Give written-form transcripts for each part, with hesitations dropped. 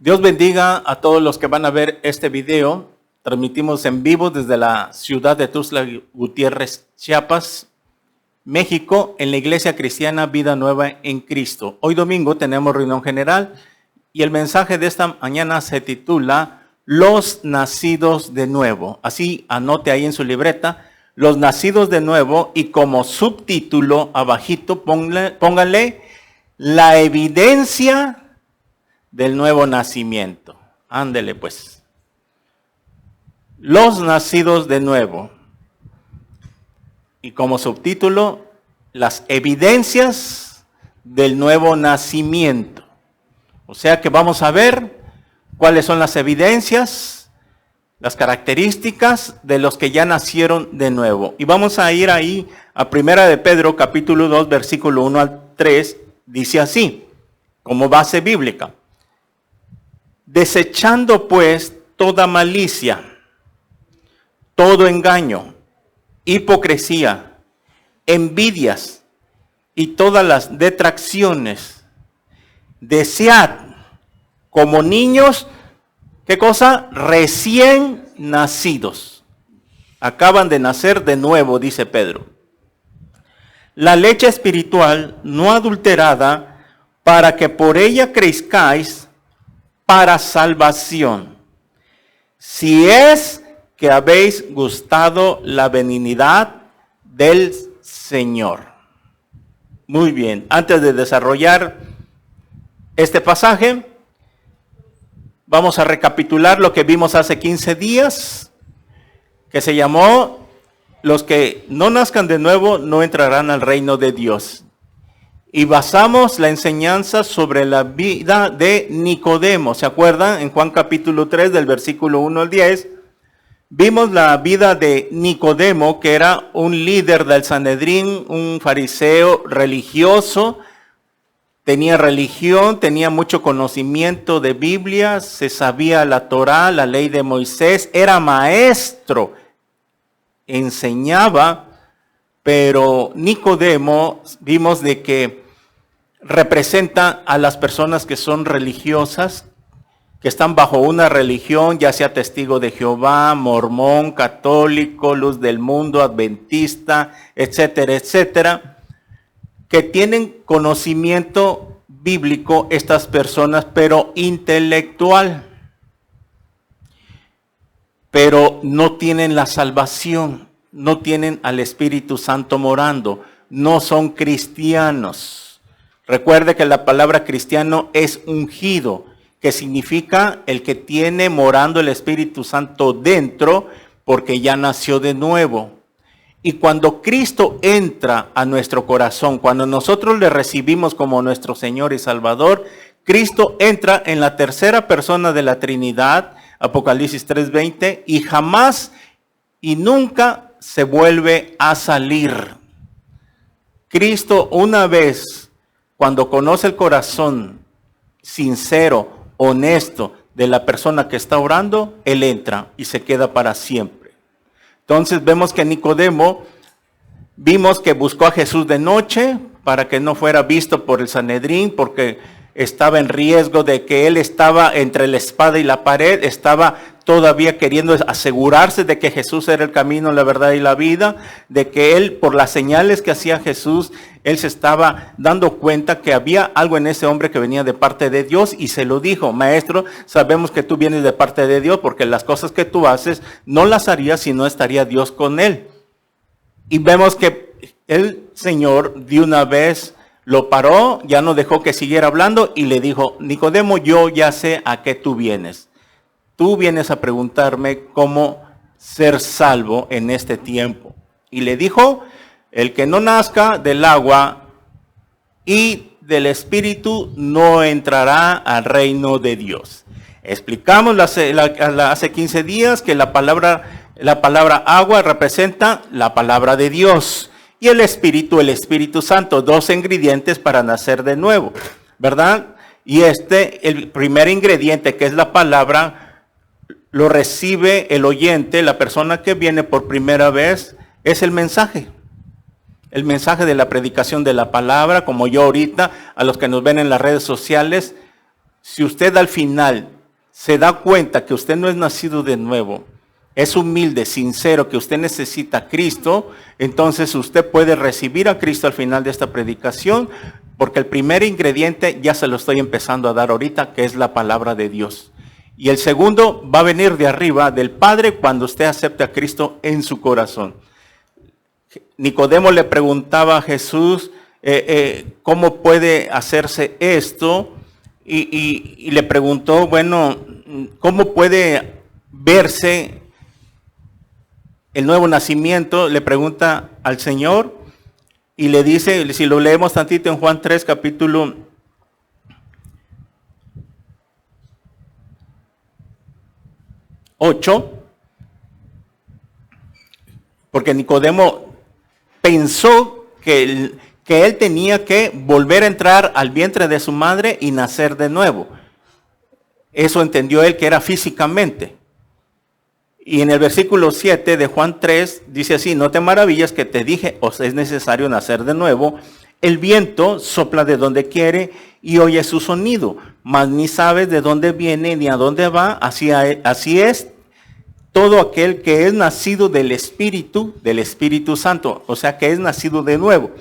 Dios bendiga a todos los que van a ver este video. Transmitimos en vivo desde la ciudad de Tuxtla Gutiérrez, Chiapas, México, en la Iglesia Cristiana Vida Nueva en Cristo. Hoy domingo tenemos reunión general y el mensaje de esta mañana se titula Los nacidos de nuevo. Así anote ahí en su libreta, Los nacidos de nuevo, y como subtítulo abajito póngale la evidencia del nuevo nacimiento. Ándele pues. Los nacidos de nuevo. Y como subtítulo, las evidencias del nuevo nacimiento. O sea que vamos a ver cuáles son las evidencias, las características de los que ya nacieron de nuevo. Y vamos a ir ahí a Primera de Pedro, capítulo 2, versículo 1 al 3. Dice así, como base bíblica. Desechando pues toda malicia, todo engaño, hipocresía, envidias y todas las detracciones, desead como niños, ¿qué cosa? Recién nacidos. Acaban de nacer de nuevo, dice Pedro. La leche espiritual no adulterada, para que por ella crezcáis para salvación, si es que habéis gustado la benignidad del Señor. Muy bien, antes de desarrollar este pasaje, vamos a recapitular lo que vimos hace 15 días, que se llamó, los que no nazcan de nuevo no entrarán al reino de Dios. Y basamos la enseñanza sobre la vida de Nicodemo. ¿Se acuerdan? En Juan capítulo 3, del versículo 1 al 10, vimos la vida de Nicodemo, que era un líder del Sanedrín, un fariseo religioso. Tenía religión, tenía mucho conocimiento de Biblia, se sabía la Torá, la ley de Moisés, era maestro, enseñaba. Pero Nicodemo vimos de que representa a las personas que son religiosas, que están bajo una religión, ya sea testigo de Jehová, mormón, católico, luz del mundo, adventista, etcétera, etcétera, que tienen conocimiento bíblico estas personas, pero intelectual, pero no tienen la salvación. No tienen al Espíritu Santo morando, no son cristianos. Recuerde que la palabra cristiano es ungido, que significa el que tiene morando el Espíritu Santo dentro, porque ya nació de nuevo. Y cuando Cristo entra a nuestro corazón, cuando nosotros le recibimos como nuestro Señor y Salvador, Cristo entra en la tercera persona de la Trinidad, Apocalipsis 3:20, y jamás y nunca se vuelve a salir. Cristo, una vez, cuando conoce el corazón sincero, honesto de la persona que está orando, Él entra y se queda para siempre. Entonces vemos que Nicodemo, vimos que buscó a Jesús de noche para que no fuera visto por el Sanedrín, porque estaba en riesgo de que él estaba entre la espada y la pared, estaba todavía queriendo asegurarse de que Jesús era el camino, la verdad y la vida, de que él, por las señales que hacía Jesús, él se estaba dando cuenta que había algo en ese hombre que venía de parte de Dios, y se lo dijo: maestro, sabemos que tú vienes de parte de Dios, porque las cosas que tú haces no las harías si no estaría Dios con él. Y vemos que el Señor de una vez lo paró, ya no dejó que siguiera hablando y le dijo: Nicodemo, yo ya sé a qué tú vienes. Tú vienes a preguntarme cómo ser salvo en este tiempo. Y le dijo: el que no nazca del agua y del Espíritu no entrará al reino de Dios. Explicamos hace 15 días que la palabra agua representa la palabra de Dios. Y el Espíritu Santo, dos ingredientes para nacer de nuevo, ¿verdad? Y el primer ingrediente, que es la palabra, lo recibe el oyente, la persona que viene por primera vez, es el mensaje. El mensaje de la predicación de la palabra, como yo ahorita, a los que nos ven en las redes sociales, si usted al final se da cuenta que usted no es nacido de nuevo, es humilde, sincero, que usted necesita a Cristo, entonces usted puede recibir a Cristo al final de esta predicación, porque el primer ingrediente ya se lo estoy empezando a dar ahorita, que es la palabra de Dios. Y el segundo va a venir de arriba, del Padre, cuando usted acepte a Cristo en su corazón. Nicodemo le preguntaba a Jesús, ¿cómo puede hacerse esto? Y le preguntó, bueno, ¿cómo puede verse el nuevo nacimiento? Le pregunta al Señor y le dice, si lo leemos tantito en Juan 3, capítulo 8, porque Nicodemo pensó que él tenía que volver a entrar al vientre de su madre y nacer de nuevo. Eso entendió él que era físicamente. Y en el versículo 7 de Juan 3 dice así, no te maravilles que te dije, os es necesario nacer de nuevo. El viento sopla de donde quiere y oye su sonido, mas ni sabes de dónde viene ni a dónde va. Así es todo aquel que es nacido del Espíritu Santo, o sea que es nacido de nuevo.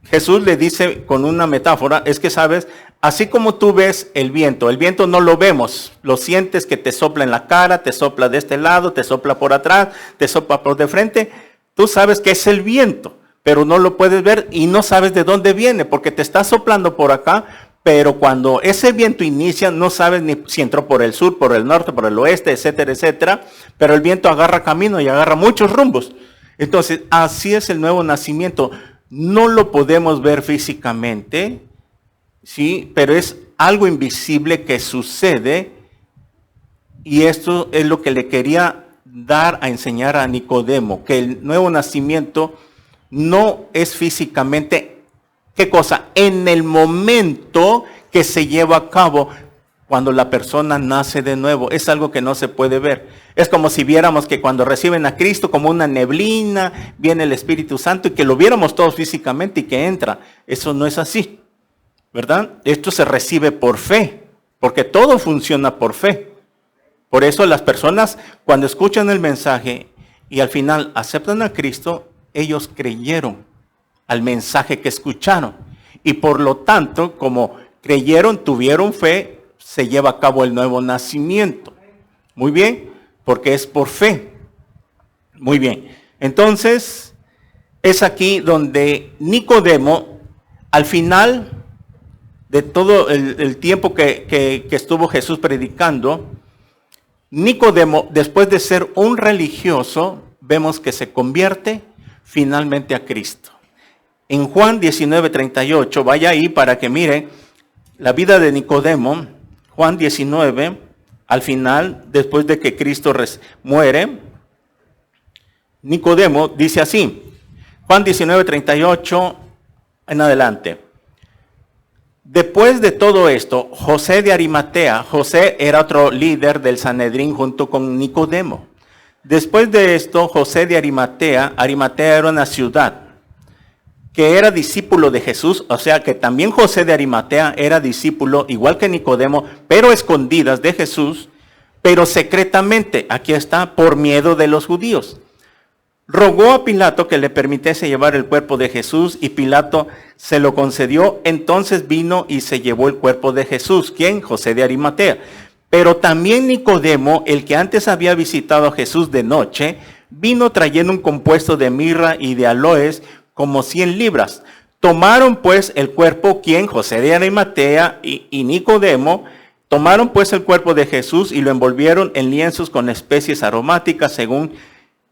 Jesús le dice con una metáfora, es que sabes, así como tú ves el viento no lo vemos, lo sientes que te sopla en la cara, te sopla de este lado, te sopla por atrás, te sopla por de frente, tú sabes que es el viento, pero no lo puedes ver y no sabes de dónde viene, porque te está soplando por acá, pero cuando ese viento inicia, no sabes ni si entró por el sur, por el norte, por el oeste, etcétera, etcétera, pero el viento agarra camino y agarra muchos rumbos. Entonces, así es el nuevo nacimiento. No lo podemos ver físicamente, ¿sí? Pero es algo invisible que sucede y esto es lo que le quería dar a enseñar a Nicodemo, que el nuevo nacimiento no es físicamente, ¿qué cosa? En el momento que se lleva a cabo, cuando la persona nace de nuevo, es algo que no se puede ver. Es como si viéramos que cuando reciben a Cristo como una neblina, viene el Espíritu Santo y que lo viéramos todos físicamente y que entra. Eso no es así, ¿verdad? Esto se recibe por fe, porque todo funciona por fe. Por eso las personas cuando escuchan el mensaje y al final aceptan a Cristo, ellos creyeron al mensaje que escucharon. Y por lo tanto, como creyeron, tuvieron fe, se lleva a cabo el nuevo nacimiento. Muy bien, porque es por fe. Muy bien. Entonces, es aquí donde Nicodemo, al final de todo el tiempo que estuvo Jesús predicando, Nicodemo, después de ser un religioso, vemos que se convierte finalmente a Cristo. En Juan 19:38, vaya ahí para que mire la vida de Nicodemo. Juan 19, al final, después de que Cristo muere, Nicodemo dice así, Juan 19:38 en adelante. Después de todo esto, José de Arimatea, José era otro líder del Sanedrín junto con Nicodemo. Después de esto, José de Arimatea era una ciudad que era discípulo de Jesús, o sea que también José de Arimatea era discípulo, igual que Nicodemo, pero escondidas de Jesús, pero secretamente, aquí está, por miedo de los judíos. Rogó a Pilato que le permitiese llevar el cuerpo de Jesús y Pilato se lo concedió, entonces vino y se llevó el cuerpo de Jesús. ¿Quién? José de Arimatea. Pero también Nicodemo, el que antes había visitado a Jesús de noche, vino trayendo un compuesto de mirra y de aloes, como 100 libras. Tomaron pues el cuerpo, ¿quién? José de Arimatea y Nicodemo, tomaron pues el cuerpo de Jesús y lo envolvieron en lienzos con especies aromáticas, según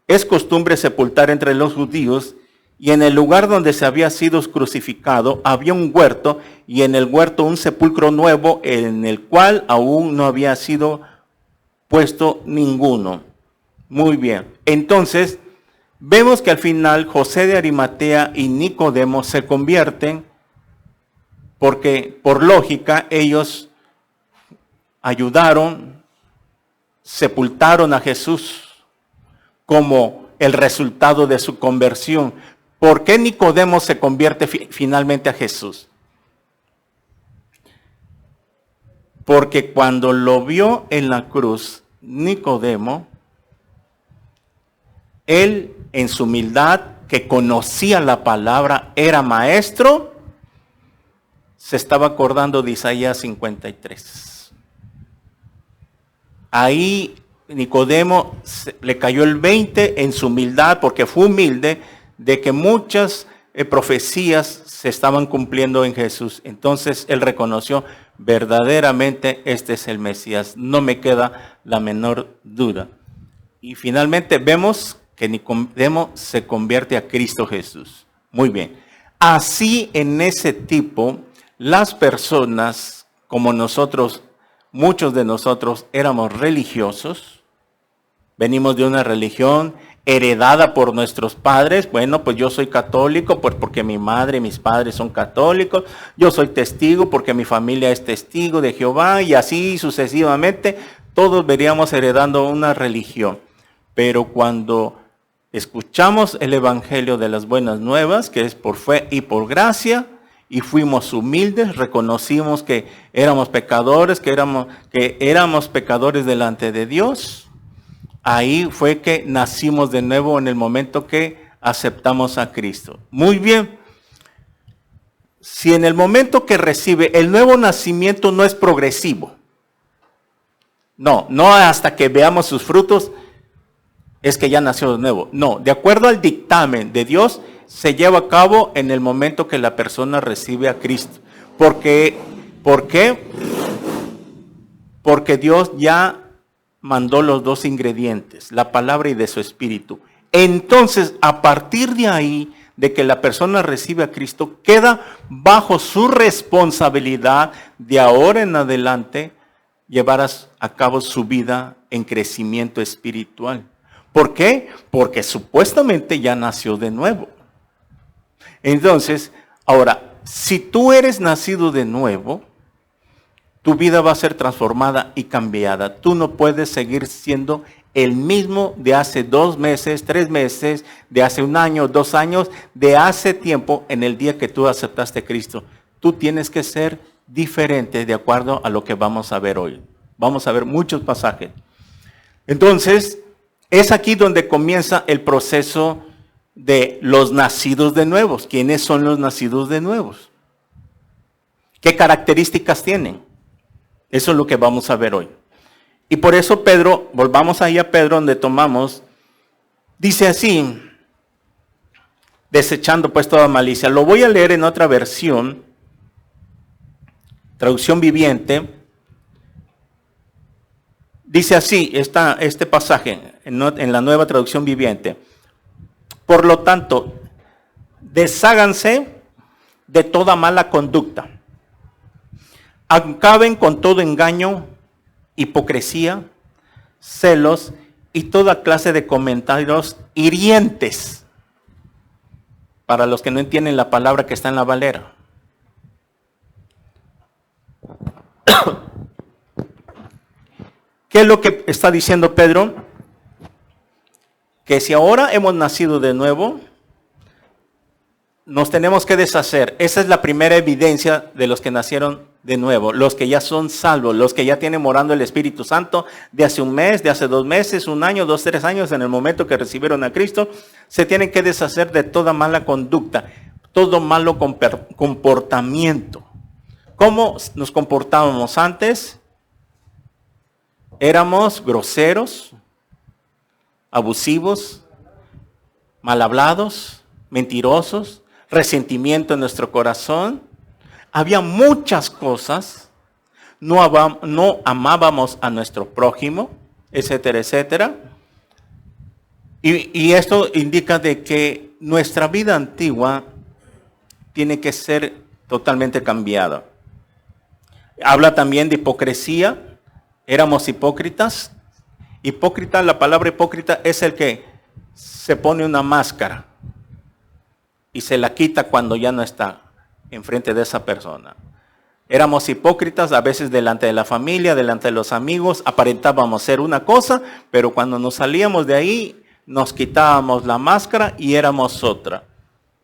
es costumbre sepultar entre los judíos, y en el lugar donde se había sido crucificado había un huerto, y en el huerto un sepulcro nuevo, en el cual aún no había sido puesto ninguno. Muy bien, entonces vemos que al final José de Arimatea y Nicodemo se convierten porque por lógica ellos ayudaron, sepultaron a Jesús como el resultado de su conversión. ¿Por qué Nicodemo se convierte finalmente a Jesús? Porque cuando lo vio en la cruz, Nicodemo, él en su humildad, que conocía la palabra, era maestro, se estaba acordando de Isaías 53. Ahí Nicodemo le cayó el 20 en su humildad, porque fue humilde, de que muchas profecías se estaban cumpliendo en Jesús. Entonces él reconoció, verdaderamente este es el Mesías, no me queda la menor duda. Y finalmente vemos que Nicodemo se convierte a Cristo Jesús. Muy bien. Así en ese tipo, las personas como nosotros, muchos de nosotros éramos religiosos, venimos de una religión heredada por nuestros padres. Bueno, pues yo soy católico pues porque mi madre y mis padres son católicos. Yo soy testigo porque mi familia es testigo de Jehová, y así sucesivamente todos veríamos heredando una religión. Pero cuando escuchamos el evangelio de las buenas nuevas, que es por fe y por gracia, y fuimos humildes, reconocimos que éramos pecadores, que éramos pecadores delante de Dios, ahí fue que nacimos de nuevo en el momento que aceptamos a Cristo. Muy bien. Si en el momento que recibe el nuevo nacimiento no es progresivo, no hasta que veamos sus frutos, es que ya nació de nuevo. No, de acuerdo al dictamen de Dios, se lleva a cabo en el momento que la persona recibe a Cristo. ¿Por qué? Porque Dios ya mandó los dos ingredientes, la palabra y de su espíritu. Entonces, a partir de ahí, de que la persona recibe a Cristo, queda bajo su responsabilidad de ahora en adelante llevar a cabo su vida en crecimiento espiritual. ¿Por qué? Porque supuestamente ya nació de nuevo. Entonces, ahora, si tú eres nacido de nuevo, tu vida va a ser transformada y cambiada. Tú no puedes seguir siendo el mismo de hace 2 meses, 3 meses, de hace 1 año, 2 años, de hace tiempo en el día que tú aceptaste a Cristo. Tú tienes que ser diferente de acuerdo a lo que vamos a ver hoy. Vamos a ver muchos pasajes. Entonces, es aquí donde comienza el proceso de los nacidos de nuevos. ¿Quiénes son los nacidos de nuevos? ¿Qué características tienen? Eso es lo que vamos a ver hoy. Y por eso Pedro, volvamos ahí a Pedro donde tomamos, dice así, desechando pues toda malicia. Lo voy a leer en otra versión, traducción viviente. Dice así, este pasaje en la nueva traducción viviente. Por lo tanto, desháganse de toda mala conducta. Acaben con todo engaño, hipocresía, celos y toda clase de comentarios hirientes. Para los que no entienden la palabra que está en la Valera. ¿Qué es lo que está diciendo Pedro? Que si ahora hemos nacido de nuevo, nos tenemos que deshacer. Esa es la primera evidencia de los que nacieron de nuevo, los que ya son salvos, los que ya tienen morando el Espíritu Santo de hace 1 mes, de hace 2 meses, 1 año, 2, 3 años, en el momento que recibieron a Cristo, se tienen que deshacer de toda mala conducta, todo malo comportamiento. ¿Cómo nos comportábamos antes? Éramos groseros, abusivos, mal hablados, mentirosos, resentimiento en nuestro corazón. Había muchas cosas, no amábamos a nuestro prójimo, etcétera, etcétera. Y esto indica de que nuestra vida antigua tiene que ser totalmente cambiada. Habla también de hipocresía. Éramos hipócritas. Hipócrita, la palabra hipócrita es el que se pone una máscara y se la quita cuando ya no está enfrente de esa persona. Éramos hipócritas a veces delante de la familia, delante de los amigos, aparentábamos ser una cosa, pero cuando nos salíamos de ahí nos quitábamos la máscara y éramos otra.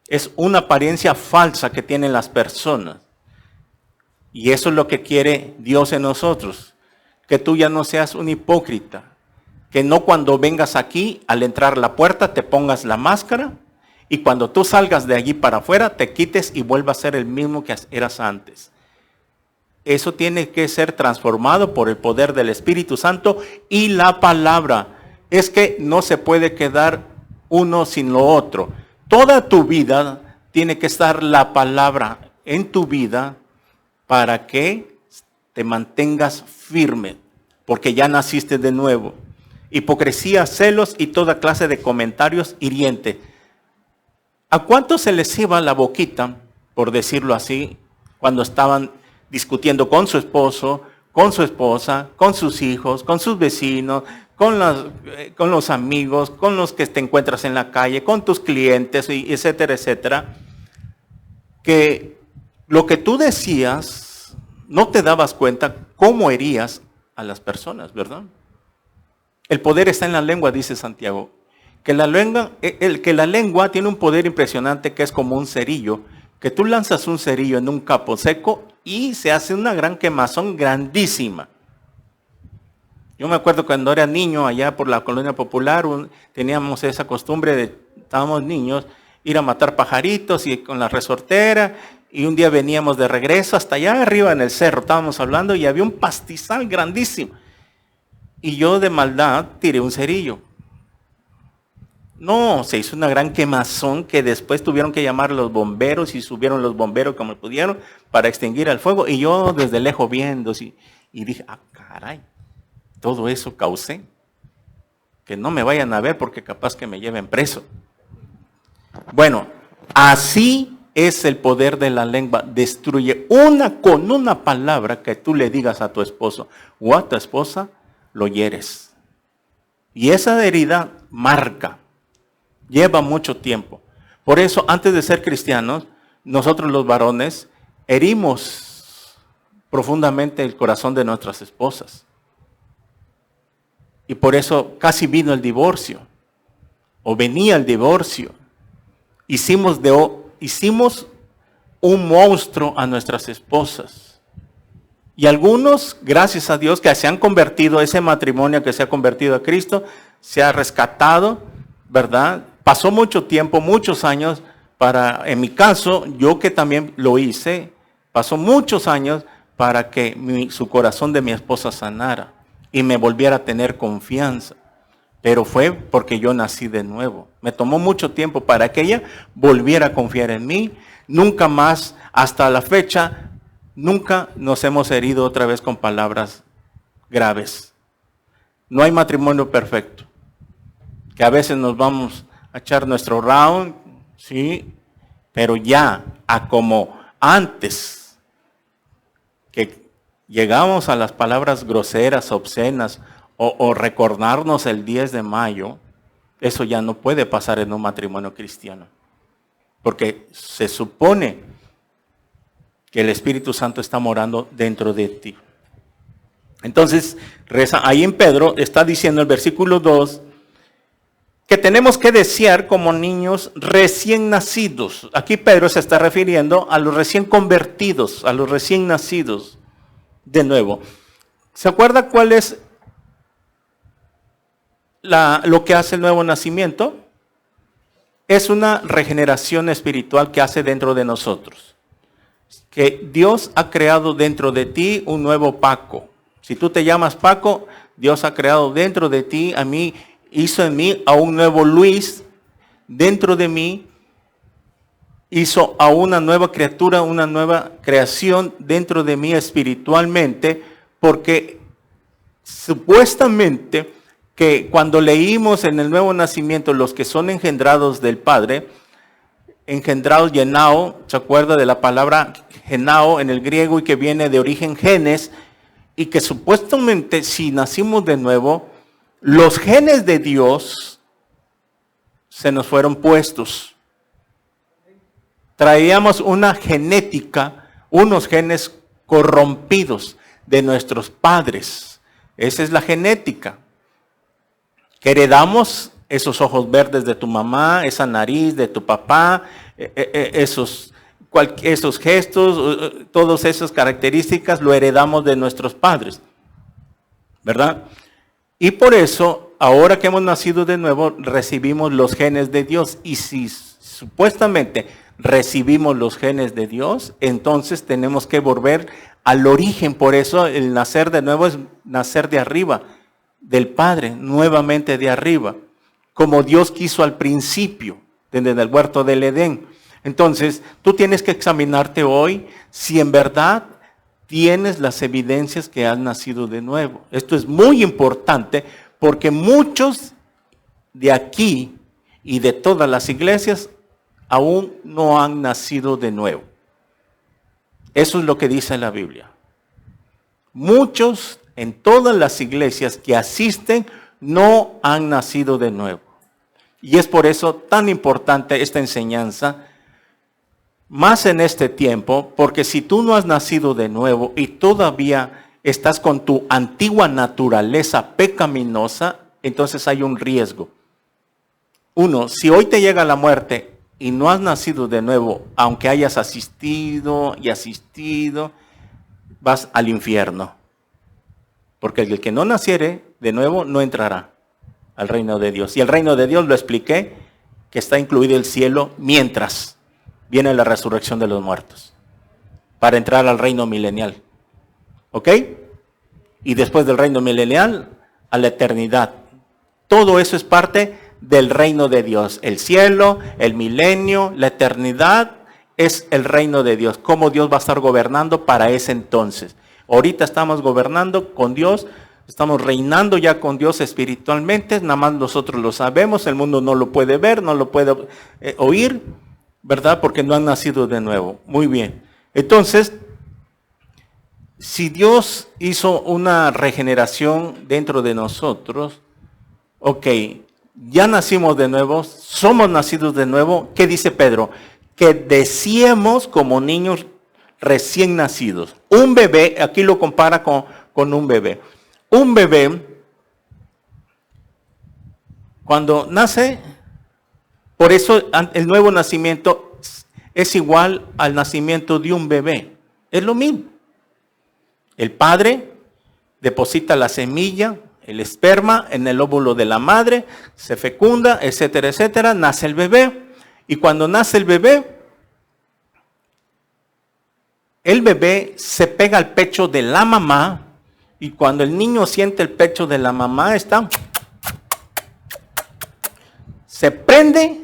Es una apariencia falsa que tienen las personas. Y eso es lo que quiere Dios en nosotros. Que tú ya no seas un hipócrita. Que no cuando vengas aquí, al entrar a la puerta, te pongas la máscara. Y cuando tú salgas de allí para afuera, te quites y vuelvas a ser el mismo que eras antes. Eso tiene que ser transformado por el poder del Espíritu Santo y la palabra. Es que no se puede quedar uno sin lo otro. Toda tu vida tiene que estar la palabra en tu vida para que te mantengas firme, porque ya naciste de nuevo. Hipocresía, celos y toda clase de comentarios hirientes. ¿A cuántos se les iba la boquita, por decirlo así, cuando estaban discutiendo con su esposo, con su esposa, con sus hijos, con sus vecinos, con los amigos, con los que te encuentras en la calle, con tus clientes, etcétera, etcétera? Que lo que tú decías, no te dabas cuenta cómo herías a las personas, ¿verdad? El poder está en la lengua, dice Santiago. Que la lengua tiene un poder impresionante que es como un cerillo, que tú lanzas un cerillo en un campo seco y se hace una gran quemazón grandísima. Yo me acuerdo cuando era niño, allá por la Colonia Popular, teníamos esa costumbre de, estábamos niños, ir a matar pajaritos y con la resortera, y un día veníamos de regreso hasta allá arriba en el cerro, estábamos hablando y había un pastizal grandísimo. Y yo de maldad tiré un cerillo. No, se hizo una gran quemazón que después tuvieron que llamar a los bomberos y subieron los bomberos como pudieron para extinguir el fuego. Y yo desde lejos viendo y dije, caray, todo eso causé. Que no me vayan a ver porque capaz que me lleven preso. Bueno, así es el poder de la lengua. Destruye con una palabra que tú le digas a tu esposo o a tu esposa, lo hieres. Y esa herida marca. Lleva mucho tiempo. Por eso, antes de ser cristianos, nosotros los varones herimos profundamente el corazón de nuestras esposas. Y por eso casi vino el divorcio. O venía el divorcio. Hicimos un monstruo a nuestras esposas. Y algunos, gracias a Dios, que se han convertido, ese matrimonio que se ha convertido a Cristo, se ha rescatado, ¿verdad? Pasó mucho tiempo, muchos años, en mi caso, yo que también lo hice, pasó muchos años para que su corazón de mi esposa sanara y me volviera a tener confianza. Pero fue porque yo nací de nuevo. Me tomó mucho tiempo para que ella volviera a confiar en mí. Nunca más, hasta la fecha, nunca nos hemos herido otra vez con palabras graves. No hay matrimonio perfecto. Que a veces nos vamos a echar nuestro round, sí, pero ya a como antes, que llegamos a las palabras groseras, obscenas, o recordarnos el 10 de mayo, eso ya no puede pasar en un matrimonio cristiano. Porque se supone que el Espíritu Santo está morando dentro de ti. Entonces, ahí en Pedro está diciendo el versículo 2, que tenemos que desear como niños recién nacidos. Aquí Pedro se está refiriendo a los recién convertidos, a los recién nacidos de nuevo. ¿Se acuerda cuál es lo que hace el nuevo nacimiento? Es una regeneración espiritual que hace dentro de nosotros. Que Dios ha creado dentro de ti un nuevo Paco. Si tú te llamas Paco, Dios ha creado dentro de ti, hizo en mí a un nuevo Luis, dentro de mí, hizo a una nueva criatura, una nueva creación dentro de mí espiritualmente, porque supuestamente que cuando leímos en el nuevo nacimiento los que son engendrados del Padre, engendrados genao, ¿se acuerda de la palabra genao en el griego y que viene de origen genes? Y que supuestamente si nacimos de nuevo, los genes de Dios se nos fueron puestos. Traíamos una genética, unos genes corrompidos de nuestros padres. Esa es la genética. Que heredamos esos ojos verdes de tu mamá, esa nariz de tu papá, esos esos gestos, todas esas características lo heredamos de nuestros padres, ¿verdad? Y por eso, ahora que hemos nacido de nuevo, recibimos los genes de Dios. Y si supuestamente recibimos los genes de Dios, entonces tenemos que volver al origen. Por eso el nacer de nuevo es nacer de arriba, del Padre, nuevamente de arriba, como Dios quiso al principio, desde el huerto del Edén. Entonces, tú tienes que examinarte hoy si en verdad tienes las evidencias que has nacido de nuevo. Esto es muy importante porque muchos de aquí y de todas las iglesias aún no han nacido de nuevo. Eso es lo que dice la Biblia. Muchos en todas las iglesias que asisten no han nacido de nuevo. Y es por eso tan importante esta enseñanza, más en este tiempo, porque si tú no has nacido de nuevo y todavía estás con tu antigua naturaleza pecaminosa, entonces hay un riesgo. Uno, si hoy te llega la muerte y no has nacido de nuevo, aunque hayas asistido y asistido, vas al infierno. Porque el que no naciere de nuevo no entrará al reino de Dios. Y el reino de Dios, lo expliqué, que está incluido el cielo mientras viene la resurrección de los muertos, para entrar al reino milenial. ¿Ok? Y después del reino milenial, a la eternidad. Todo eso es parte del reino de Dios. El cielo, el milenio, la eternidad es el reino de Dios. Cómo Dios va a estar gobernando para ese entonces. Ahorita estamos gobernando con Dios, estamos reinando ya con Dios espiritualmente, nada más nosotros lo sabemos, el mundo no lo puede ver, no lo puede oír, ¿verdad? Porque no han nacido de nuevo. Muy bien. Entonces, si Dios hizo una regeneración dentro de nosotros, ok, ya nacimos de nuevo, somos nacidos de nuevo. ¿Qué dice Pedro? Que deseemos como niños recién nacidos. Un bebé, aquí lo compara con un bebé. Un bebé, cuando nace, por eso el nuevo nacimiento es igual al nacimiento de un bebé. Es lo mismo. El padre deposita la semilla, el esperma en el óvulo de la madre, se fecunda, etcétera, etcétera, nace el bebé. Y cuando nace el bebé se pega al pecho de la mamá, y cuando el niño siente el pecho de la mamá, se prende,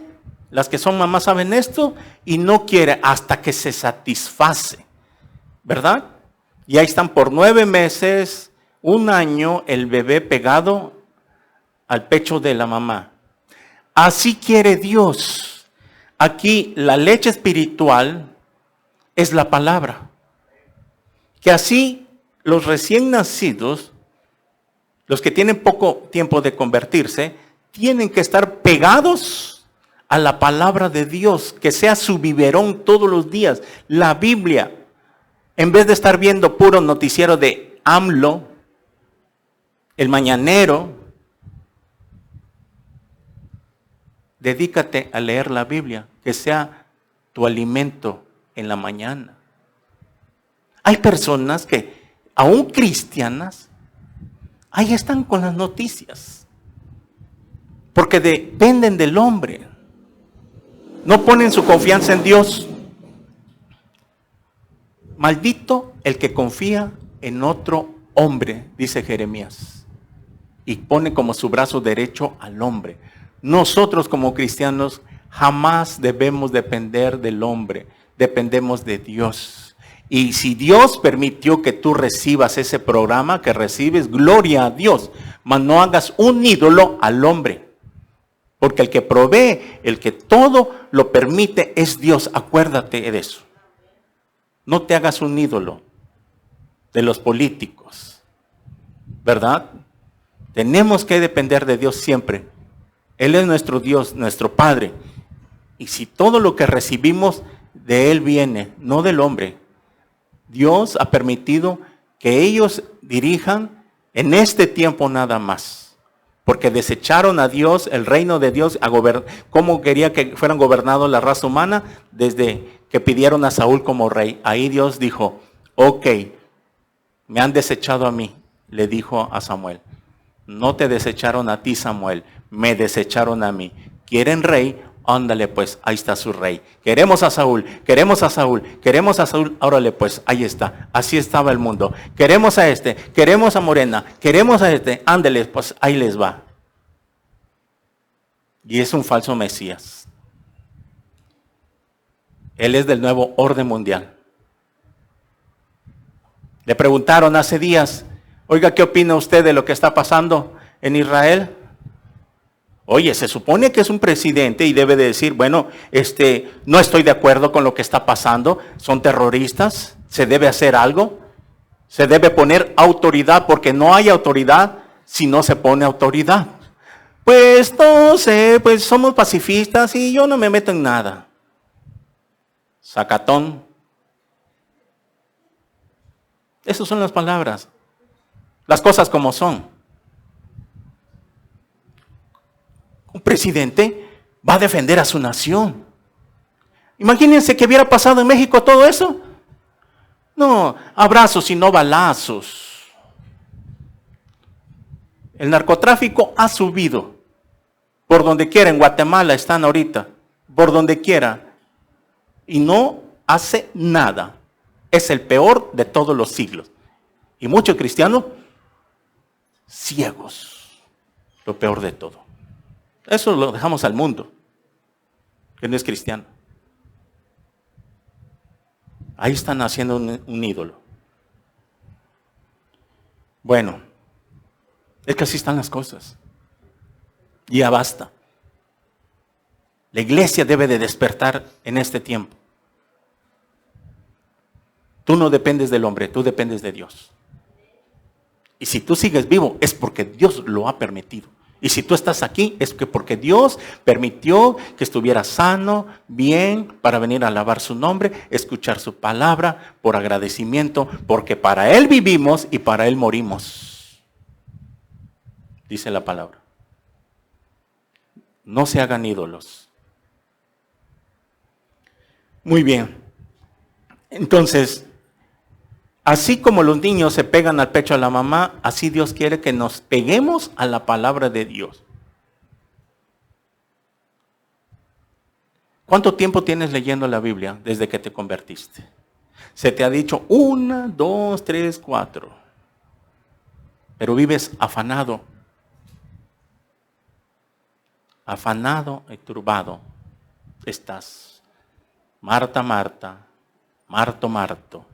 las que son mamás saben esto, y no quiere hasta que se satisface, ¿verdad? Y ahí están por 9 meses, 1 año, el bebé pegado al pecho de la mamá. Así quiere Dios. Aquí la leche espiritual es la palabra. Que así los recién nacidos, los que tienen poco tiempo de convertirse, tienen que estar pegados a la palabra de Dios, que sea su biberón todos los días. La Biblia, en vez de estar viendo puro noticiero de AMLO, el mañanero, dedícate a leer la Biblia, que sea tu alimento en la mañana. Hay personas que, aún cristianas, ahí están con las noticias, porque dependen del hombre, no ponen su confianza en Dios. Maldito el que confía en otro hombre, dice Jeremías, y pone como su brazo derecho al hombre. Nosotros como cristianos jamás debemos depender del hombre, dependemos de Dios. Y si Dios permitió que tú recibas ese programa que recibes, gloria a Dios, mas no hagas un ídolo al hombre, porque el que provee, el que todo lo permite es Dios. Acuérdate de eso. No te hagas un ídolo de los políticos, ¿verdad? Tenemos que depender de Dios siempre. Él es nuestro Dios, nuestro Padre. Y si todo lo que recibimos de Él viene, no del hombre, Dios ha permitido que ellos dirijan en este tiempo nada más. porque desecharon a Dios, el reino de Dios, cómo quería que fueran gobernados la raza humana, desde que pidieron a Saúl como rey. Ahí Dios dijo, ok, me han desechado a mí, le dijo a Samuel. No te desecharon a ti, Samuel, me desecharon a mí. ¿Quieren rey? Ándale pues, ahí está su rey. Queremos a Saúl, queremos a Saúl, queremos a Saúl, órale pues, ahí está. Así estaba el mundo. Queremos a este, queremos a Morena, queremos a este, ándale pues, ahí les va. Y es un falso Mesías. Él es del nuevo orden mundial. Le preguntaron hace días, oiga, ¿qué opina usted de lo que está pasando en Israel? Oye, se supone que es un presidente y debe de decir, bueno, no estoy de acuerdo con lo que está pasando, son terroristas, se debe hacer algo, se debe poner autoridad, porque no hay autoridad si no se pone autoridad. Pues no sé, pues somos pacifistas y yo no me meto en nada. Sacatón. Esas son las palabras, las cosas como son. Un presidente va a defender a su nación. Imagínense que hubiera pasado en México todo eso. No, abrazos y no balazos. El narcotráfico ha subido. Por donde quiera, en Guatemala están ahorita. Por donde quiera. Y no hace nada. Es el peor de todos los siglos. Y muchos cristianos ciegos. Lo peor de todo. Eso lo dejamos al mundo, que no es cristiano. Ahí están haciendo un ídolo. Bueno, es que así están las cosas. Y ya basta. La iglesia debe de despertar en este tiempo. Tú no dependes del hombre, tú dependes de Dios. Y si tú sigues vivo, es porque Dios lo ha permitido. Y si tú estás aquí, es porque Dios permitió que estuvieras sano, bien, para venir a alabar su nombre, escuchar su palabra, por agradecimiento, porque para Él vivimos y para Él morimos. Dice la palabra. No se hagan ídolos. Muy bien. Entonces, así como los niños se pegan al pecho a la mamá, así Dios quiere que nos peguemos a la palabra de Dios. ¿Cuánto tiempo tienes leyendo la Biblia desde que te convertiste? Se te ha dicho 1, 2, 3, 4. Pero vives afanado. Afanado y turbado estás. Marta, Marta, Marto, Marto.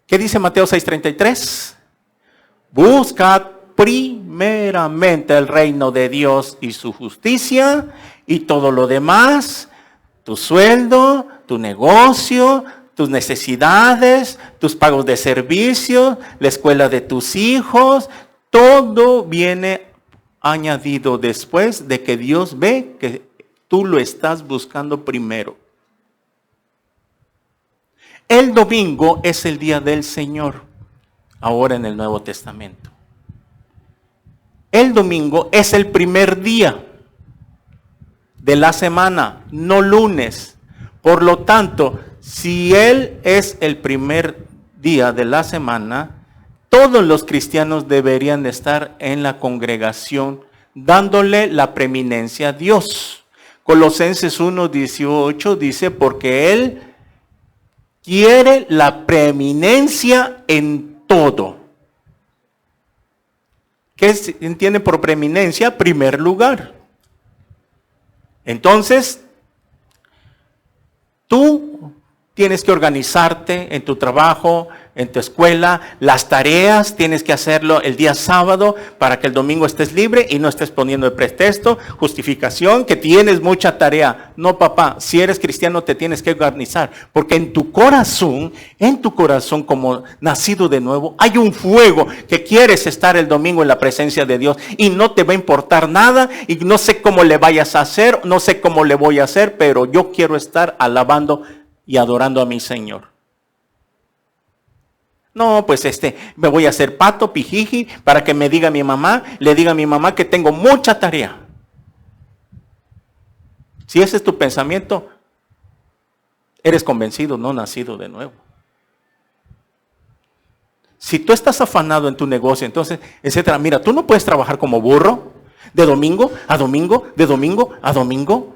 ¿Qué dice Mateo 6:33? Buscad primeramente el reino de Dios y su justicia, y todo lo demás, tu sueldo, tu negocio, tus necesidades, tus pagos de servicio, la escuela de tus hijos, todo viene añadido después de que Dios ve que tú lo estás buscando primero. El domingo es el día del Señor, ahora en el Nuevo Testamento. El domingo es el primer día de la semana, no lunes. Por lo tanto, si Él es el primer día de la semana, todos los cristianos deberían estar en la congregación dándole la preeminencia a Dios. Colosenses 1:18 dice, porque Él quiere la preeminencia en todo. ¿Qué se entiende por preeminencia? Primer lugar. Entonces, tú tienes que organizarte en tu trabajo, en tu escuela, las tareas tienes que hacerlo el día sábado para que el domingo estés libre y no estés poniendo de pretexto, justificación, que tienes mucha tarea. No, papá, si eres cristiano te tienes que organizar, porque en tu corazón como nacido de nuevo, hay un fuego que quieres estar el domingo en la presencia de Dios y no te va a importar nada y no sé cómo le vayas a hacer, no sé cómo le voy a hacer, pero yo quiero estar alabando y adorando a mi Señor. No, pues me voy a hacer pato, pijiji, para que me diga mi mamá, le diga a mi mamá que tengo mucha tarea. Si ese es tu pensamiento, eres convencido, no nacido de nuevo. Si tú estás afanado en tu negocio, entonces, etcétera, mira, tú no puedes trabajar como burro, de domingo a domingo, de domingo a domingo.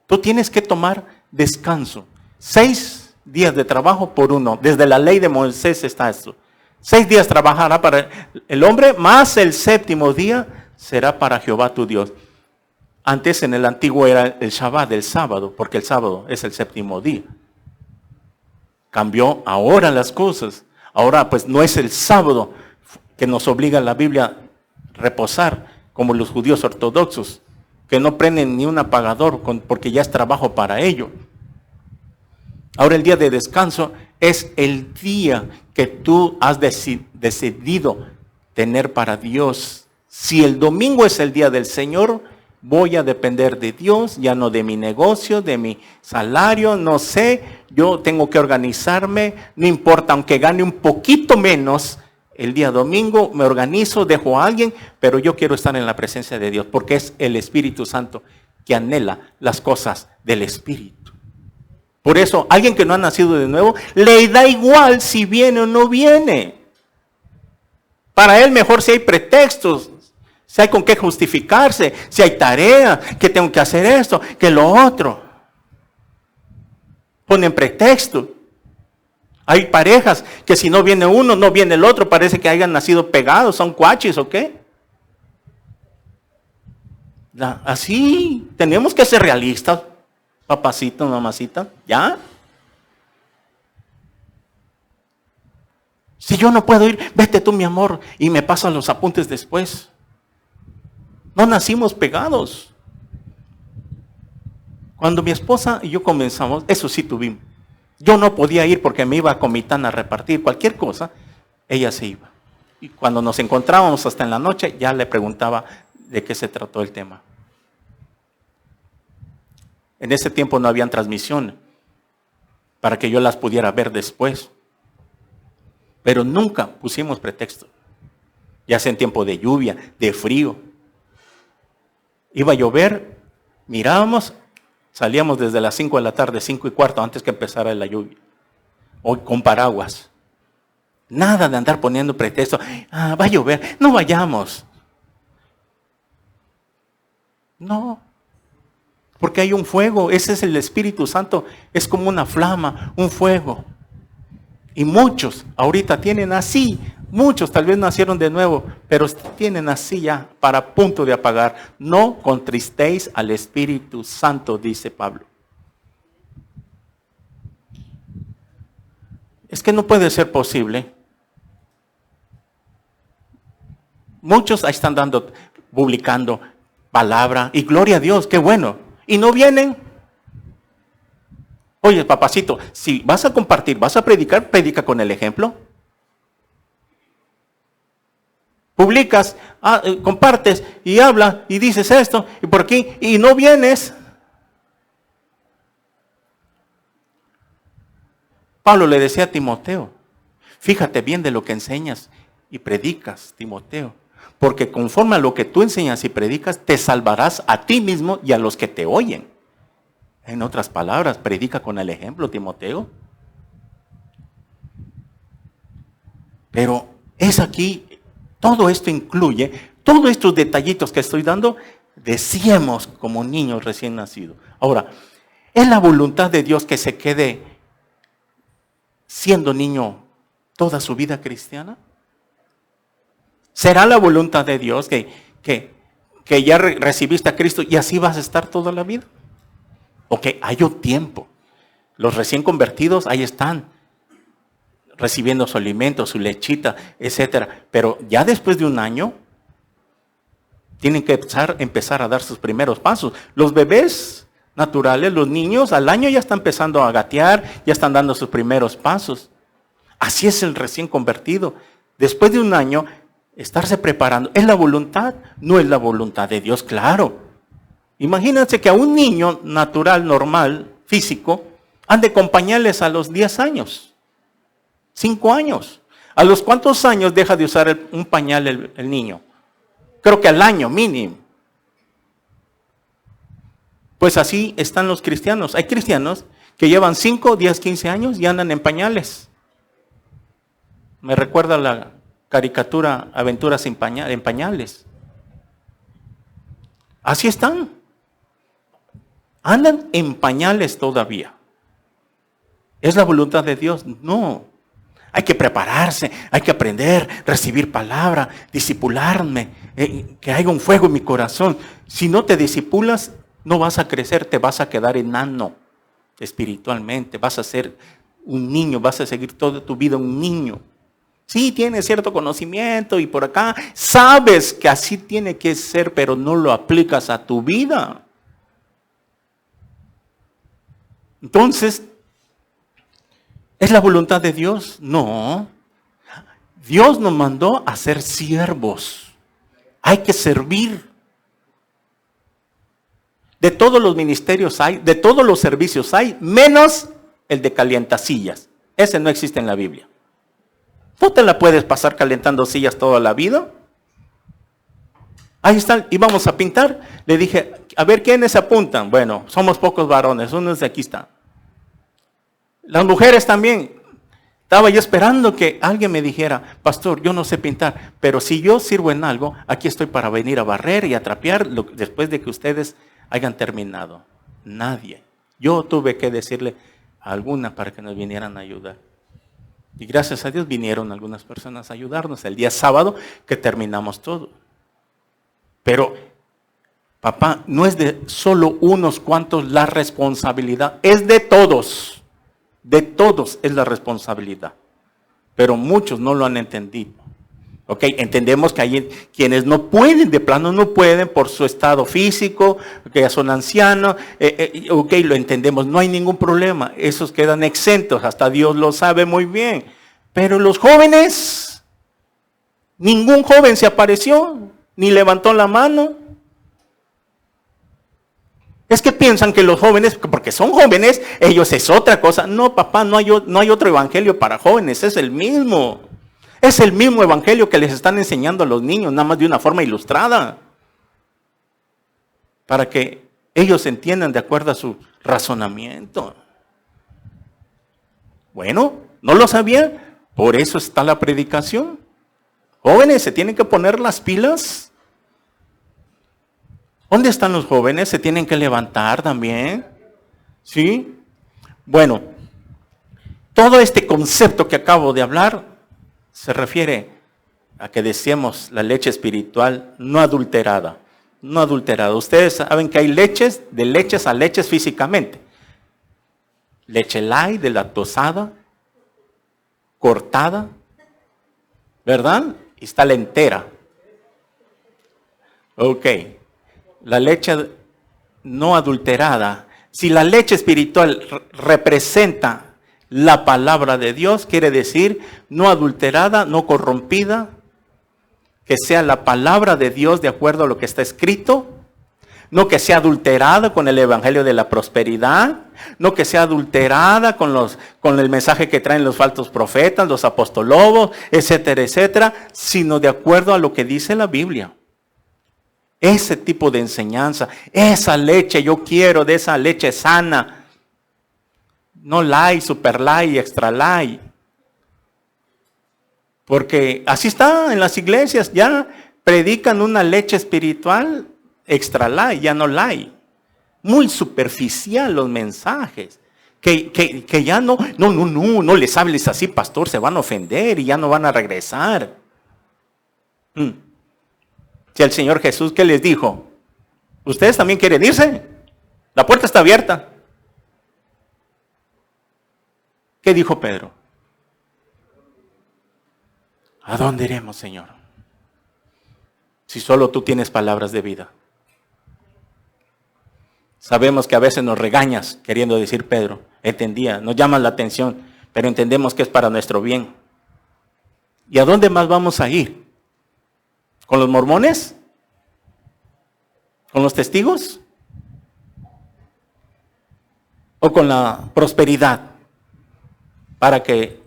Tú tienes que tomar descanso. 6 días de trabajo por uno. Desde la ley de Moisés está esto. 6 días trabajará para el hombre, más el 7º día será para Jehová tu Dios. Antes en el antiguo era el Shabbat, el sábado, porque el sábado es el 7º día. Cambió ahora las cosas. Ahora pues no es el sábado que nos obliga la Biblia a reposar, como los judíos ortodoxos, que no prenden ni un apagador porque ya es trabajo para ello. Ahora el día de descanso es el día que tú has decidido tener para Dios. Si el domingo es el día del Señor, voy a depender de Dios, ya no de mi negocio, de mi salario, no sé. Yo tengo que organizarme, no importa, aunque gane un poquito menos, el día domingo me organizo, dejo a alguien, pero yo quiero estar en la presencia de Dios, porque es el Espíritu Santo que anhela las cosas del Espíritu. Por eso, alguien que no ha nacido de nuevo, le da igual si viene o no viene. Para él mejor si hay pretextos, si hay con qué justificarse, si hay tarea, que tengo que hacer esto, que lo otro. Ponen pretexto. Hay parejas que si no viene uno, no viene el otro, parece que hayan nacido pegados, son cuachis o qué. Así, tenemos que ser realistas. Papacito, mamacita, ¿ya? Si yo no puedo ir, vete tú, mi amor, y me pasan los apuntes después. No nacimos pegados. Cuando mi esposa y yo comenzamos, eso sí tuvimos. Yo no podía ir porque me iba a Comitán a repartir cualquier cosa, ella se iba. Y cuando nos encontrábamos hasta en la noche, ya le preguntaba de qué se trató el tema. En ese tiempo no habían transmisión para que yo las pudiera ver después. Pero nunca pusimos pretexto. Ya sea en tiempo de lluvia, de frío. Iba a llover, mirábamos, salíamos desde las 5 de la tarde, 5:15, antes que empezara la lluvia. O con paraguas. Nada de andar poniendo pretexto. Va a llover, no vayamos. No. Porque hay un fuego, ese es el Espíritu Santo, es como una flama, un fuego. Y muchos ahorita tienen así, muchos tal vez nacieron de nuevo, pero tienen así ya para punto de apagar. No contristéis al Espíritu Santo, dice Pablo. Es que no puede ser posible. Muchos ahí están publicando palabra y gloria a Dios, qué bueno. Y no vienen. Oye, papacito, si vas a compartir, vas a predicar, predica con el ejemplo. Publicas, compartes y hablas y dices esto y por aquí y no vienes. Pablo le decía a Timoteo, fíjate bien de lo que enseñas y predicas, Timoteo. Porque conforme a lo que tú enseñas y predicas, te salvarás a ti mismo y a los que te oyen. En otras palabras, predica con el ejemplo, Timoteo. Pero es aquí, todo esto incluye, todos estos detallitos que estoy dando, decíamos como niños recién nacidos. Ahora, ¿es la voluntad de Dios que se quede siendo niño toda su vida cristiana? ¿Será la voluntad de Dios que ya recibiste a Cristo y así vas a estar toda la vida? Ok, hay un tiempo. Los recién convertidos ahí están, recibiendo su alimento, su lechita, etcétera. Pero ya después de un año, tienen que empezar a dar sus primeros pasos. Los bebés naturales, los niños, al año ya están empezando a gatear, ya están dando sus primeros pasos. Así es el recién convertido. Después de un año, estarse preparando. ¿Es la voluntad? No es la voluntad de Dios, claro. Imagínense que a un niño natural, normal, físico, han de acompañarles a los 10 años. 5 años. ¿A los cuántos años deja de usar un pañal el niño? Creo que al año mínimo. Pues así están los cristianos. Hay cristianos que llevan 5, 10, 15 años y andan en pañales. Me recuerda la caricatura Aventuras en Pañales. Así están. Andan en pañales todavía. ¿Es la voluntad de Dios? No. Hay que prepararse, hay que aprender, recibir palabra, disipularme, que haya un fuego en mi corazón. Si no te disipulas, no vas a crecer, te vas a quedar enano espiritualmente. Vas a ser un niño, vas a seguir toda tu vida un niño. Sí, tienes cierto conocimiento y por acá sabes que así tiene que ser, pero no lo aplicas a tu vida. Entonces, ¿es la voluntad de Dios? No. Dios nos mandó a ser siervos. Hay que servir. De todos los ministerios hay, de todos los servicios hay, menos el de calientasillas. Ese no existe en la Biblia. ¿No te la puedes pasar calentando sillas toda la vida? Ahí están, íbamos a pintar. Le dije, a ver, ¿quiénes se apuntan? Bueno, somos pocos varones, unos de aquí están. Las mujeres también. Estaba yo esperando que alguien me dijera, pastor, yo no sé pintar, pero si yo sirvo en algo, aquí estoy para venir a barrer y a trapear después de que ustedes hayan terminado. Nadie. Yo tuve que decirle a alguna para que nos vinieran a ayudar. Y gracias a Dios vinieron algunas personas a ayudarnos el día sábado que terminamos todo. Pero, papá, no es de solo unos cuantos la responsabilidad, es de todos. De todos es la responsabilidad. Pero muchos no lo han entendido. Ok, entendemos que hay quienes no pueden, de plano no pueden por su estado físico, que ya son ancianos, ok, lo entendemos, no hay ningún problema, esos quedan exentos, hasta Dios lo sabe muy bien. Pero los jóvenes, ningún joven se apareció, ni levantó la mano. Es que piensan que los jóvenes, porque son jóvenes, ellos es otra cosa. No, papá, no hay otro evangelio para jóvenes, es el mismo. Es el mismo evangelio que les están enseñando a los niños, nada más de una forma ilustrada. Para que ellos entiendan de acuerdo a su razonamiento. Bueno, ¿no lo sabían? Por eso está la predicación. Jóvenes, se tienen que poner las pilas. ¿Dónde están los jóvenes? Se tienen que levantar también. ¿Sí? Bueno, todo este concepto que acabo de hablar se refiere a que decíamos la leche espiritual no adulterada. No adulterada. Ustedes saben que hay leches, de leches a leches físicamente. Leche light, de lactosada, cortada, ¿verdad? Y está la entera. Ok. La leche no adulterada. Si la leche espiritual representa la palabra de Dios, quiere decir no adulterada, no corrompida, que sea la palabra de Dios de acuerdo a lo que está escrito, no que sea adulterada con el evangelio de la prosperidad, no que sea adulterada con el mensaje que traen los falsos profetas, los apostolobos, etcétera, etcétera, sino de acuerdo a lo que dice la Biblia. Ese tipo de enseñanza, esa leche, yo quiero de esa leche sana. No light, super light, extra light. Porque así está en las iglesias, ya predican una leche espiritual extra light, ya no light. Muy superficial los mensajes. Que ya no les hables así, pastor, se van a ofender y ya no van a regresar. Si el Señor Jesús, ¿qué les dijo? ¿Ustedes también quieren irse? La puerta está abierta. ¿Qué dijo Pedro? ¿A dónde iremos, Señor? Si solo tú tienes palabras de vida. Sabemos que a veces nos regañas, queriendo decir Pedro. Entendía, nos llama la atención, pero entendemos que es para nuestro bien. ¿Y a dónde más vamos a ir? ¿Con los mormones? ¿Con los testigos? ¿O con la prosperidad? Para que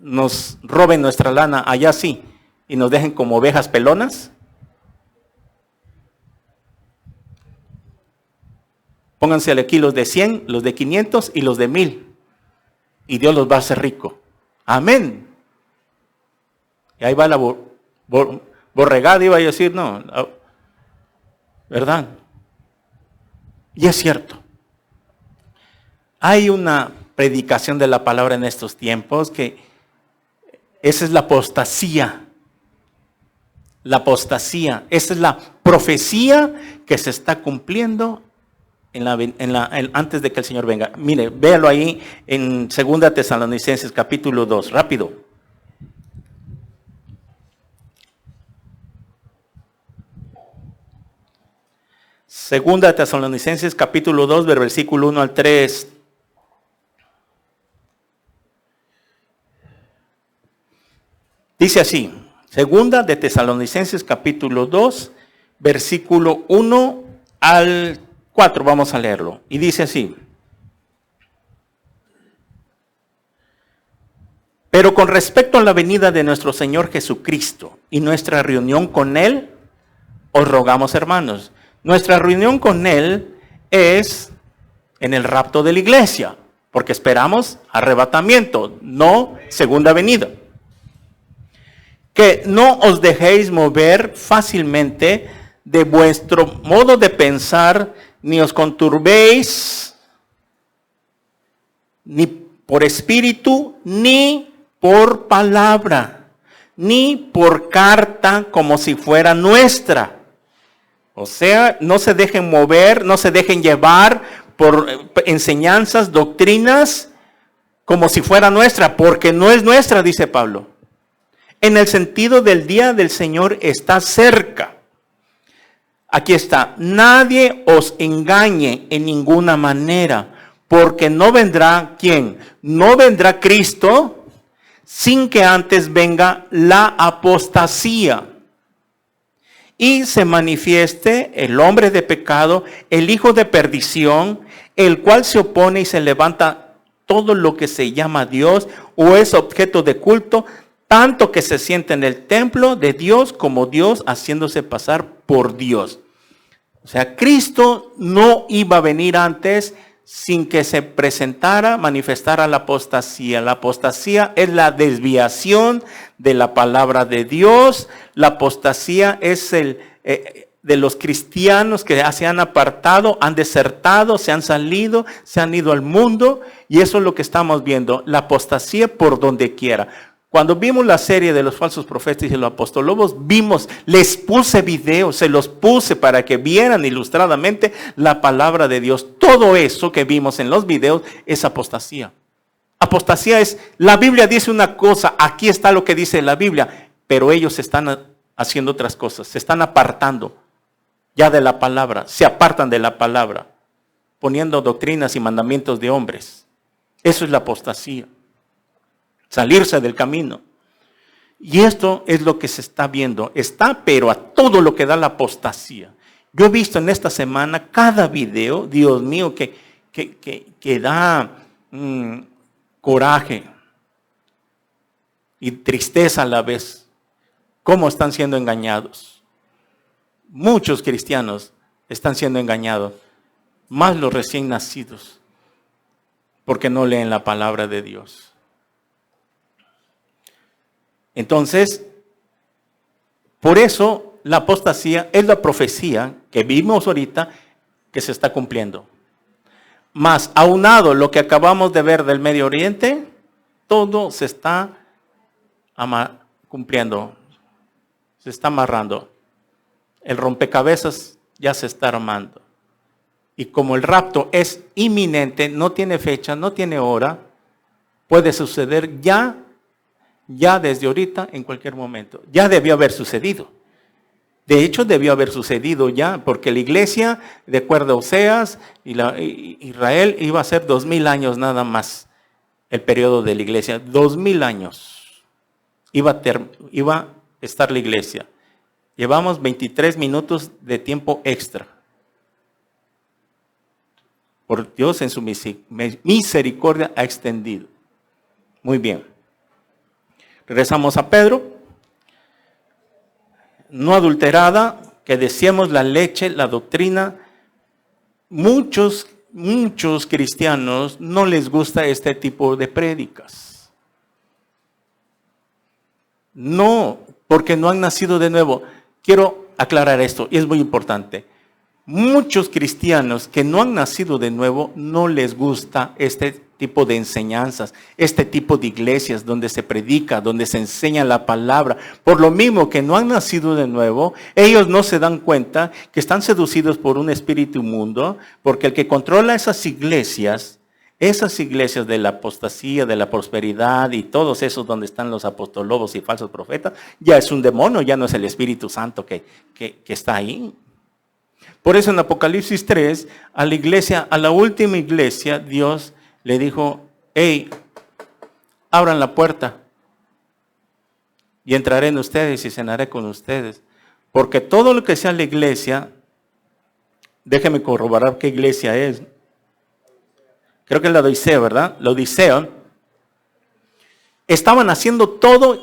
nos roben nuestra lana, allá sí, y nos dejen como ovejas pelonas. Pónganse aquí los de 100, los de 500 y los de 1000. Y Dios los va a hacer rico. Amén. Y ahí va la borregada, iba a decir, no, ¿verdad? Y es cierto. Hay una predicación de la palabra en estos tiempos que esa es la apostasía. La apostasía. Esa es la profecía que se está cumpliendo antes de que el Señor venga. Mire, véalo ahí en 2 Tesalonicenses capítulo 2, rápido. Segunda Tesalonicenses capítulo 2, versículo 1 al 3. Dice así, Segunda de Tesalonicenses capítulo 2, versículo 1 al 4, vamos a leerlo. Y dice así: pero con respecto a la venida de nuestro Señor Jesucristo y nuestra reunión con Él, os rogamos, hermanos. Nuestra reunión con Él es en el rapto de la iglesia, porque esperamos arrebatamiento, no segunda venida. Que no os dejéis mover fácilmente de vuestro modo de pensar, ni os conturbéis, ni por espíritu, ni por palabra, ni por carta como si fuera nuestra. O sea, no se dejen mover, no se dejen llevar por enseñanzas, doctrinas, como si fuera nuestra, porque no es nuestra, dice Pablo. En el sentido del día del Señor está cerca. Aquí está, nadie os engañe en ninguna manera, porque no vendrá, ¿quién? No vendrá Cristo sin que antes venga la apostasía y se manifieste el hombre de pecado, el hijo de perdición, el cual se opone y se levanta todo lo que se llama Dios o es objeto de culto, tanto que se siente en el templo de Dios como Dios, haciéndose pasar por Dios. O sea, Cristo no iba a venir antes sin que se presentara, manifestara la apostasía. La apostasía es la desviación de la palabra de Dios. La apostasía es de los cristianos que se han apartado, han desertado, se han salido, se han ido al mundo. Y eso es lo que estamos viendo, la apostasía por donde quiera. Cuando vimos la serie de los falsos profetas y los apostólogos, les puse videos, se los puse para que vieran ilustradamente la palabra de Dios. Todo eso que vimos en los videos es apostasía. Apostasía es, la Biblia dice una cosa, aquí está lo que dice la Biblia, pero ellos están haciendo otras cosas, se están apartando ya de la palabra, se apartan de la palabra, poniendo doctrinas y mandamientos de hombres. Eso es la apostasía. Salirse del camino. Y esto es lo que se está viendo. Está, pero a todo lo que da la apostasía. Yo he visto en esta semana cada video, Dios mío, que da coraje y tristeza a la vez. Cómo están siendo engañados. Muchos cristianos están siendo engañados. Más los recién nacidos. Porque no leen la palabra de Dios. Entonces, por eso la apostasía es la profecía que vimos ahorita que se está cumpliendo. Más aunado lo que acabamos de ver del Medio Oriente, todo se está cumpliendo, se está amarrando. El rompecabezas ya se está armando. Y como el rapto es inminente, no tiene fecha, no tiene hora, puede suceder ya desde ahorita, en cualquier momento. Ya debió haber sucedido. De hecho, debió haber sucedido ya, porque la iglesia, de acuerdo a Oseas, Israel iba a ser 2000 años nada más, el periodo de la iglesia. 2000 años iba a estar la iglesia. Llevamos 23 minutos de tiempo extra. Por Dios en su misericordia ha extendido. Muy bien. Regresamos a Pedro. No adulterada, que deseemos la leche, la doctrina. Muchos cristianos no les gusta este tipo de prédicas. No, porque no han nacido de nuevo. Quiero aclarar esto, y es muy importante. Muchos cristianos que no han nacido de nuevo no les gusta este tipo de enseñanzas, este tipo de iglesias donde se predica, donde se enseña la palabra. Por lo mismo que no han nacido de nuevo, ellos no se dan cuenta que están seducidos por un espíritu inmundo, porque el que controla esas iglesias de la apostasía, de la prosperidad y todos esos donde están los apostolobos y falsos profetas, ya es un demonio, ya no es el Espíritu Santo que está ahí. Por eso en Apocalipsis 3, a la iglesia, a la última iglesia, Dios le dijo, hey, abran la puerta y entraré en ustedes y cenaré con ustedes. Porque todo lo que sea la iglesia, déjeme corroborar qué iglesia es. Creo que es la Odisea, ¿verdad? La Odisea. Estaban haciendo todo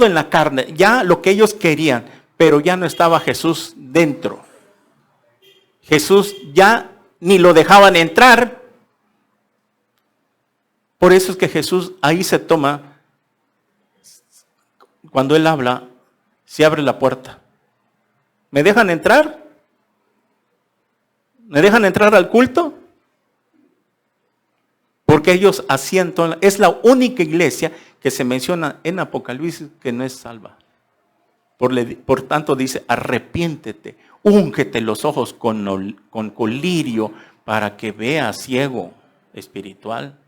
en la carne, ya lo que ellos querían, pero ya no estaba Jesús dentro. Jesús ya ni lo dejaban entrar. Por eso es que Jesús ahí se toma, cuando Él habla, se abre la puerta. ¿Me dejan entrar? ¿Me dejan entrar al culto? Porque ellos hacían todo. Es la única iglesia que se menciona en Apocalipsis que no es salva. Por tanto dice, arrepiéntete, úngete los ojos con colirio para que veas, ciego espiritual.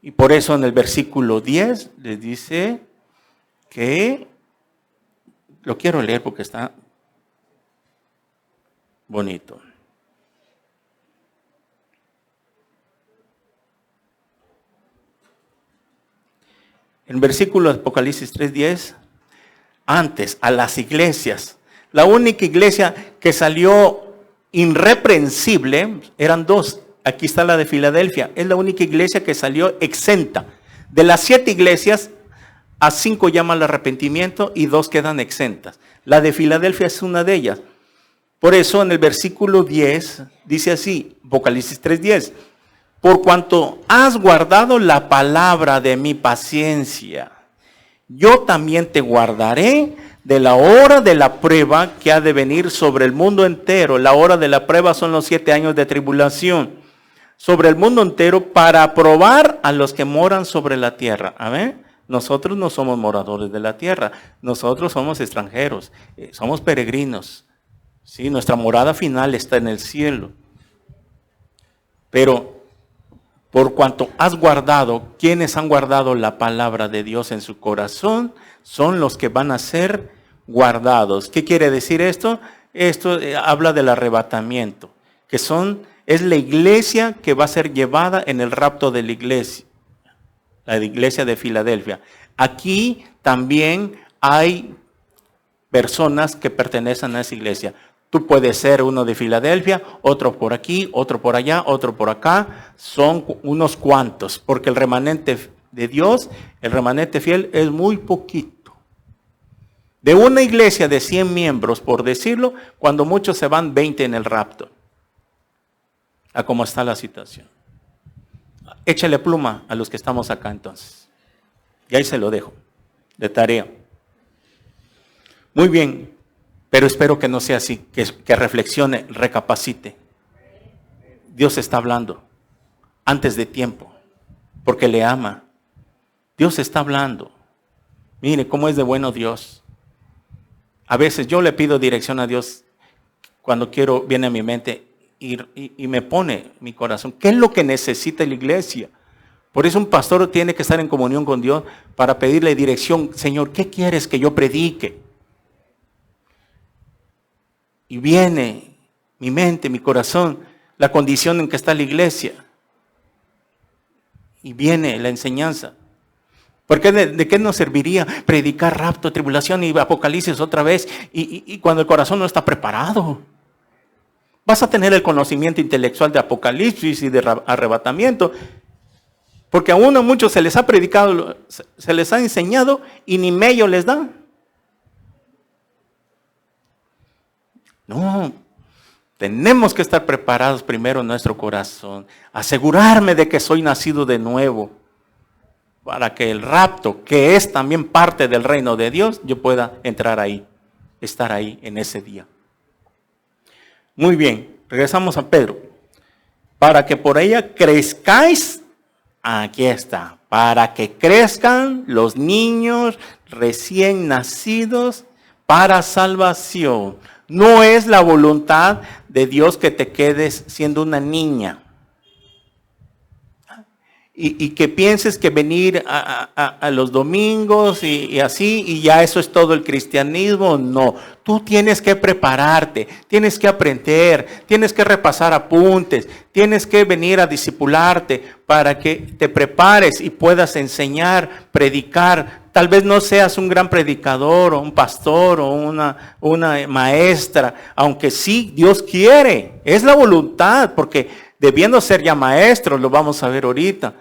Y por eso en el versículo 10 les dice que, lo quiero leer porque está bonito. En versículo de Apocalipsis 3:10, antes a las iglesias, la única iglesia que salió irreprensible, eran dos. Aquí está la de Filadelfia, es la única iglesia que salió exenta. De las 7 iglesias, a 5 llama al arrepentimiento y 2 quedan exentas. La de Filadelfia es una de ellas. Por eso en el versículo 10 dice así, Apocalipsis 3:10, por cuanto has guardado la palabra de mi paciencia, yo también te guardaré de la hora de la prueba que ha de venir sobre el mundo entero. La hora de la prueba son los 7 años de tribulación. Sobre el mundo entero para probar a los que moran sobre la tierra. Amén. Nosotros no somos moradores de la tierra. Nosotros somos extranjeros. Somos peregrinos. ¿Sí? Nuestra morada final está en el cielo. Pero por cuanto has guardado, quienes han guardado la palabra de Dios en su corazón, son los que van a ser guardados. ¿Qué quiere decir esto? Esto habla del arrebatamiento, que es la iglesia que va a ser llevada en el rapto de la iglesia de Filadelfia. Aquí también hay personas que pertenecen a esa iglesia. Tú puedes ser uno de Filadelfia, otro por aquí, otro por allá, otro por acá. Son unos cuantos, porque el remanente de Dios, el remanente fiel, es muy poquito. De una iglesia de 100 miembros, por decirlo, cuando muchos se van, 20 en el rapto. A cómo está la situación. Échale pluma a los que estamos acá entonces. Y ahí se lo dejo, de tarea. Muy bien, pero espero que no sea así, que reflexione, recapacite. Dios está hablando antes de tiempo, porque le ama. Dios está hablando. Mire cómo es de bueno Dios. A veces yo le pido dirección a Dios cuando viene a mi mente y me pone mi corazón. ¿Qué es lo que necesita la iglesia? Por eso un pastor tiene que estar en comunión con Dios para pedirle dirección. Señor, ¿qué quieres que yo predique? Y viene mi mente, mi corazón, la condición en que está la iglesia. Y viene la enseñanza. Porque ¿de qué nos serviría predicar rapto, tribulación y apocalipsis otra vez y cuando el corazón no está preparado? Vas a tener el conocimiento intelectual de apocalipsis y de arrebatamiento, Porque aún a muchos se les ha predicado, se les ha enseñado y ni medio les da. No, tenemos que estar preparados primero en nuestro corazón. Asegurarme de que soy nacido de nuevo. Para que el rapto, que es también parte del reino de Dios, yo pueda entrar ahí, estar ahí en ese día. Muy bien, regresamos a Pedro. Para que por ella crezcáis, aquí está, para que crezcan los niños recién nacidos para salvación. No es la voluntad de Dios que te quedes siendo una niña. Y que pienses que venir a los domingos y así, y ya eso es todo el cristianismo. No, tú tienes que prepararte, tienes que aprender, tienes que repasar apuntes, tienes que venir a discipularte para que te prepares y puedas enseñar, predicar. Tal vez no seas un gran predicador o un pastor o una maestra, aunque sí Dios quiere, es la voluntad, porque debiendo ser ya maestros, lo vamos a ver ahorita,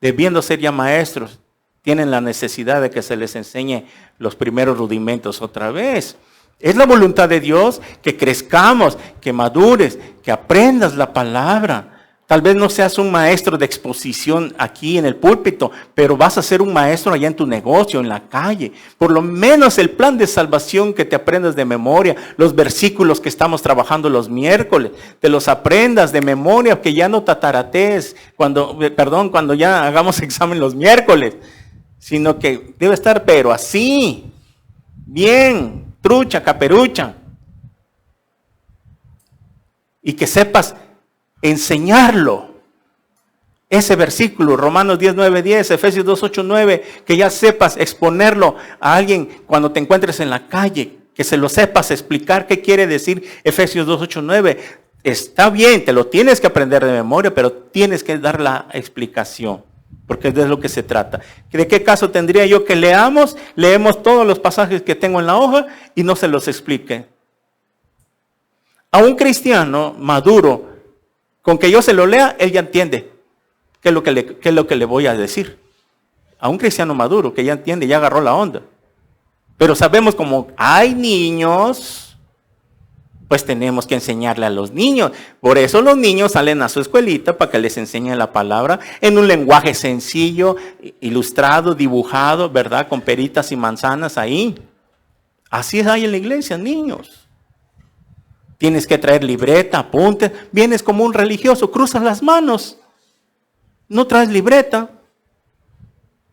debiendo ser ya maestros, tienen la necesidad de que se les enseñe los primeros rudimentos otra vez. Es la voluntad de Dios que crezcamos, que madures, que aprendas la palabra. Tal vez no seas un maestro de exposición aquí en el púlpito, pero vas a ser un maestro allá en tu negocio, en la calle. Por lo menos el plan de salvación que te aprendas de memoria, los versículos que estamos trabajando los miércoles, te los aprendas de memoria, que ya no tataratees cuando ya hagamos examen los miércoles, sino que debe estar, pero así, bien, trucha, caperucha. Y que sepas enseñarlo. Ese versículo, Romanos 10, 9, 10, Efesios 2, 8, 9, que ya sepas exponerlo a alguien cuando te encuentres en la calle, que se lo sepas explicar qué quiere decir Efesios 2, 8, 9. Está bien, te lo tienes que aprender de memoria, pero tienes que dar la explicación, porque es de lo que se trata. ¿De qué caso tendría yo que leemos todos los pasajes que tengo en la hoja y no se los explique? A un cristiano maduro, con que yo se lo lea, él ya entiende qué es lo que le voy a decir. A un cristiano maduro que ya entiende, ya agarró la onda. Pero sabemos como hay niños, pues tenemos que enseñarle a los niños. Por eso los niños salen a su escuelita para que les enseñen la palabra en un lenguaje sencillo, ilustrado, dibujado, ¿verdad? Con peritas y manzanas ahí. Así es ahí en la iglesia, niños. Tienes que traer libreta, apuntes. Vienes como un religioso, cruzas las manos. No traes libreta.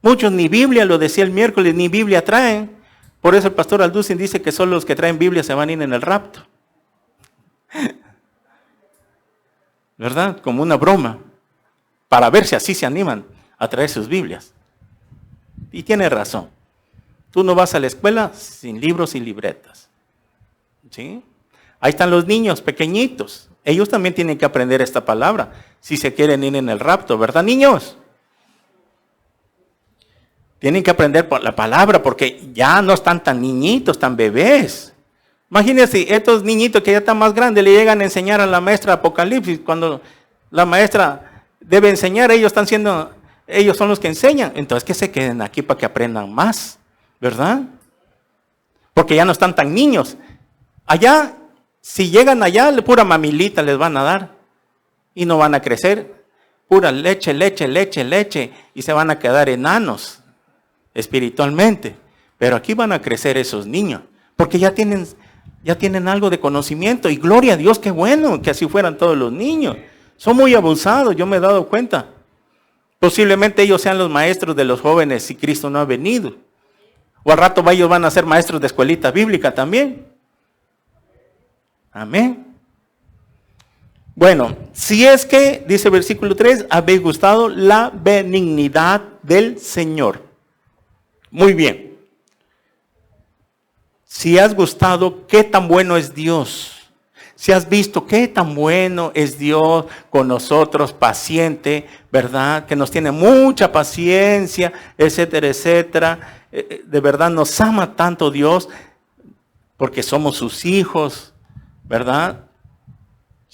Muchos ni Biblia, lo decía el miércoles, ni Biblia traen. Por eso el pastor Alducin dice que solo los que traen Biblia se van a ir en el rapto. ¿Verdad? Como una broma. Para ver si así se animan a traer sus Biblias. Y tiene razón. Tú no vas a la escuela sin libros y libretas. ¿Sí? Ahí están los niños pequeñitos. Ellos también tienen que aprender esta palabra si se quieren ir en el rapto, ¿verdad, niños? Tienen que aprender la palabra porque ya no están tan niñitos, tan bebés. Imagínense, estos niñitos que ya están más grandes le llegan a enseñar a la maestra Apocalipsis. Cuando la maestra debe enseñar, ellos son los que enseñan. Entonces que se queden aquí para que aprendan más, ¿verdad? Porque ya no están tan niños. Allá, si llegan allá, pura mamilita les van a dar y no van a crecer. Pura leche, leche, leche, leche y se van a quedar enanos espiritualmente. Pero aquí van a crecer esos niños porque ya tienen algo de conocimiento y gloria a Dios, qué bueno que así fueran todos los niños. Son muy abusados, yo me he dado cuenta. Posiblemente ellos sean los maestros de los jóvenes si Cristo no ha venido. O al rato ellos van a ser maestros de escuelita bíblica también. Amén. Bueno, si es que, dice el versículo 3, habéis gustado la benignidad del Señor. Muy bien. Si has gustado, qué tan bueno es Dios. Si has visto qué tan bueno es Dios con nosotros, paciente, ¿verdad? Que nos tiene mucha paciencia, etcétera, etcétera. De verdad nos ama tanto Dios porque somos sus hijos, ¿verdad?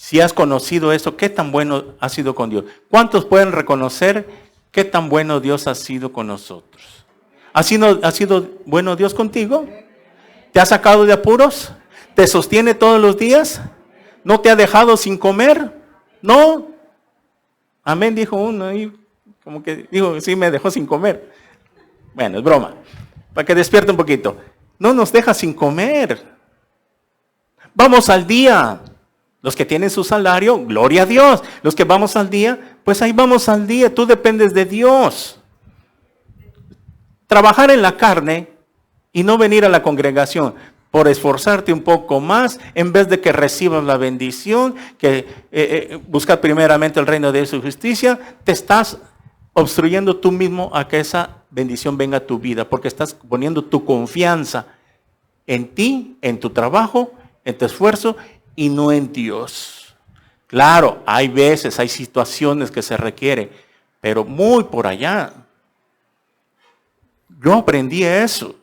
Si has conocido eso, ¿qué tan bueno ha sido con Dios? ¿Cuántos pueden reconocer qué tan bueno Dios ha sido con nosotros? ¿Ha sido bueno Dios contigo? ¿Te ha sacado de apuros? ¿Te sostiene todos los días? ¿No te ha dejado sin comer? ¿No? Amén, dijo uno. Y como que dijo, sí me dejó sin comer. Bueno, es broma. Para que despierte un poquito. No nos deja sin comer. Vamos al día. Los que tienen su salario, gloria a Dios. Los que vamos al día, pues ahí vamos al día. Tú dependes de Dios. Trabajar en la carne y no venir a la congregación por esforzarte un poco más, en vez de que recibas la bendición, que buscar primeramente el reino de su justicia, te estás obstruyendo tú mismo a que esa bendición venga a tu vida, porque estás poniendo tu confianza en ti, en tu trabajo, en tu esfuerzo, y no en Dios. Claro, hay veces, hay situaciones que se requieren, pero muy por allá. Yo aprendí eso.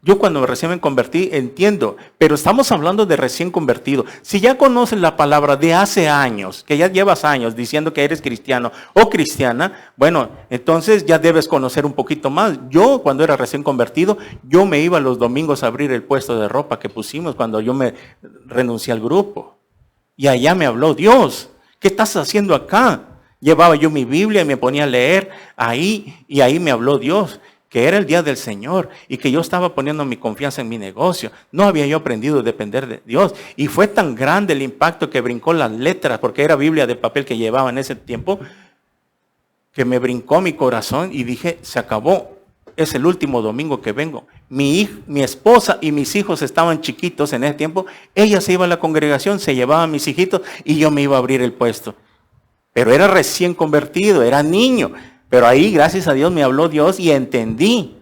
Yo cuando recién me convertí entiendo, pero estamos hablando de recién convertido. Si ya conoces la palabra de hace años, que ya llevas años diciendo que eres cristiano o cristiana, bueno, entonces ya debes conocer un poquito más. Yo cuando era recién convertido, yo me iba los domingos a abrir el puesto de ropa que pusimos cuando yo me renuncié al grupo. Y allá me habló Dios. ¿Qué estás haciendo acá? Llevaba yo mi Biblia y me ponía a leer ahí y ahí me habló Dios. Que era el día del Señor y que yo estaba poniendo mi confianza en mi negocio. No había yo aprendido a depender de Dios. Y fue tan grande el impacto que brincó las letras, porque era Biblia de papel que llevaba en ese tiempo, que me brincó mi corazón y dije, se acabó. Es el último domingo que vengo. Mi esposa y mis hijos estaban chiquitos en ese tiempo. Ella se iba a la congregación, se llevaba a mis hijitos y yo me iba a abrir el puesto. Pero era recién convertido, era niño. Pero ahí, gracias a Dios, me habló Dios y entendí.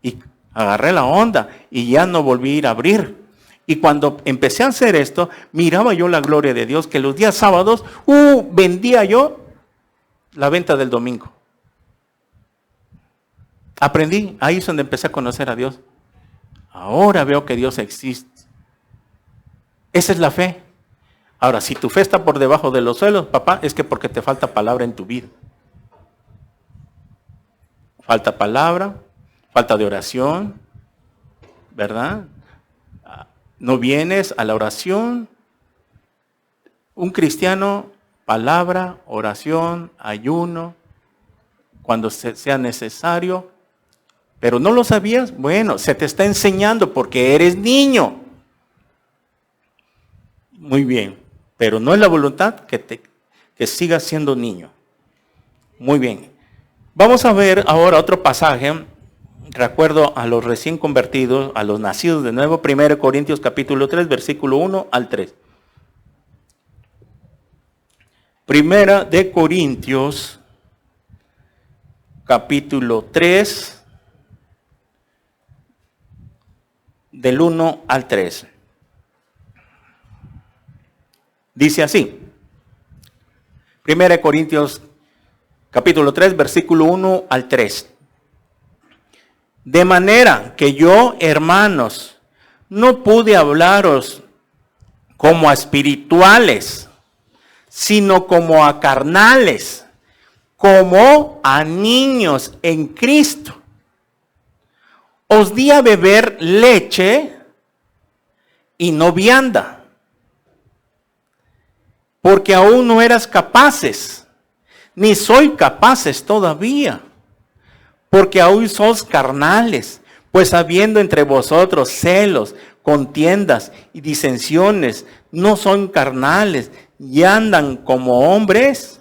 Y agarré la onda y ya no volví a ir a abrir. Y cuando empecé a hacer esto, miraba yo la gloria de Dios, que los días sábados, vendía yo la venta del domingo. Aprendí, ahí es donde empecé a conocer a Dios. Ahora veo que Dios existe. Esa es la fe. Ahora, si tu fe está por debajo de los suelos, papá, es que porque te falta palabra en tu vida. Falta palabra, falta de oración, ¿verdad? No vienes a la oración. Un cristiano, palabra, oración, ayuno, cuando sea necesario. Pero no lo sabías, bueno, se te está enseñando porque eres niño. Muy bien, pero no es la voluntad que sigas siendo niño. Muy bien. Vamos a ver ahora otro pasaje, de acuerdo a los recién convertidos, a los nacidos de nuevo, 1 Corintios capítulo 3, versículo 1 al 3. 1 de Corintios capítulo 3, del 1 al 3. Dice así, 1 Corintios capítulo 3, versículo 1 al 3. De manera que yo, hermanos, no pude hablaros como a espirituales, sino como a carnales, como a niños en Cristo. Os di a beber leche y no vianda, porque aún no eras capaces, ni soy capaces todavía, porque aún sois carnales, pues habiendo entre vosotros celos, contiendas y disensiones, no son carnales y andan como hombres.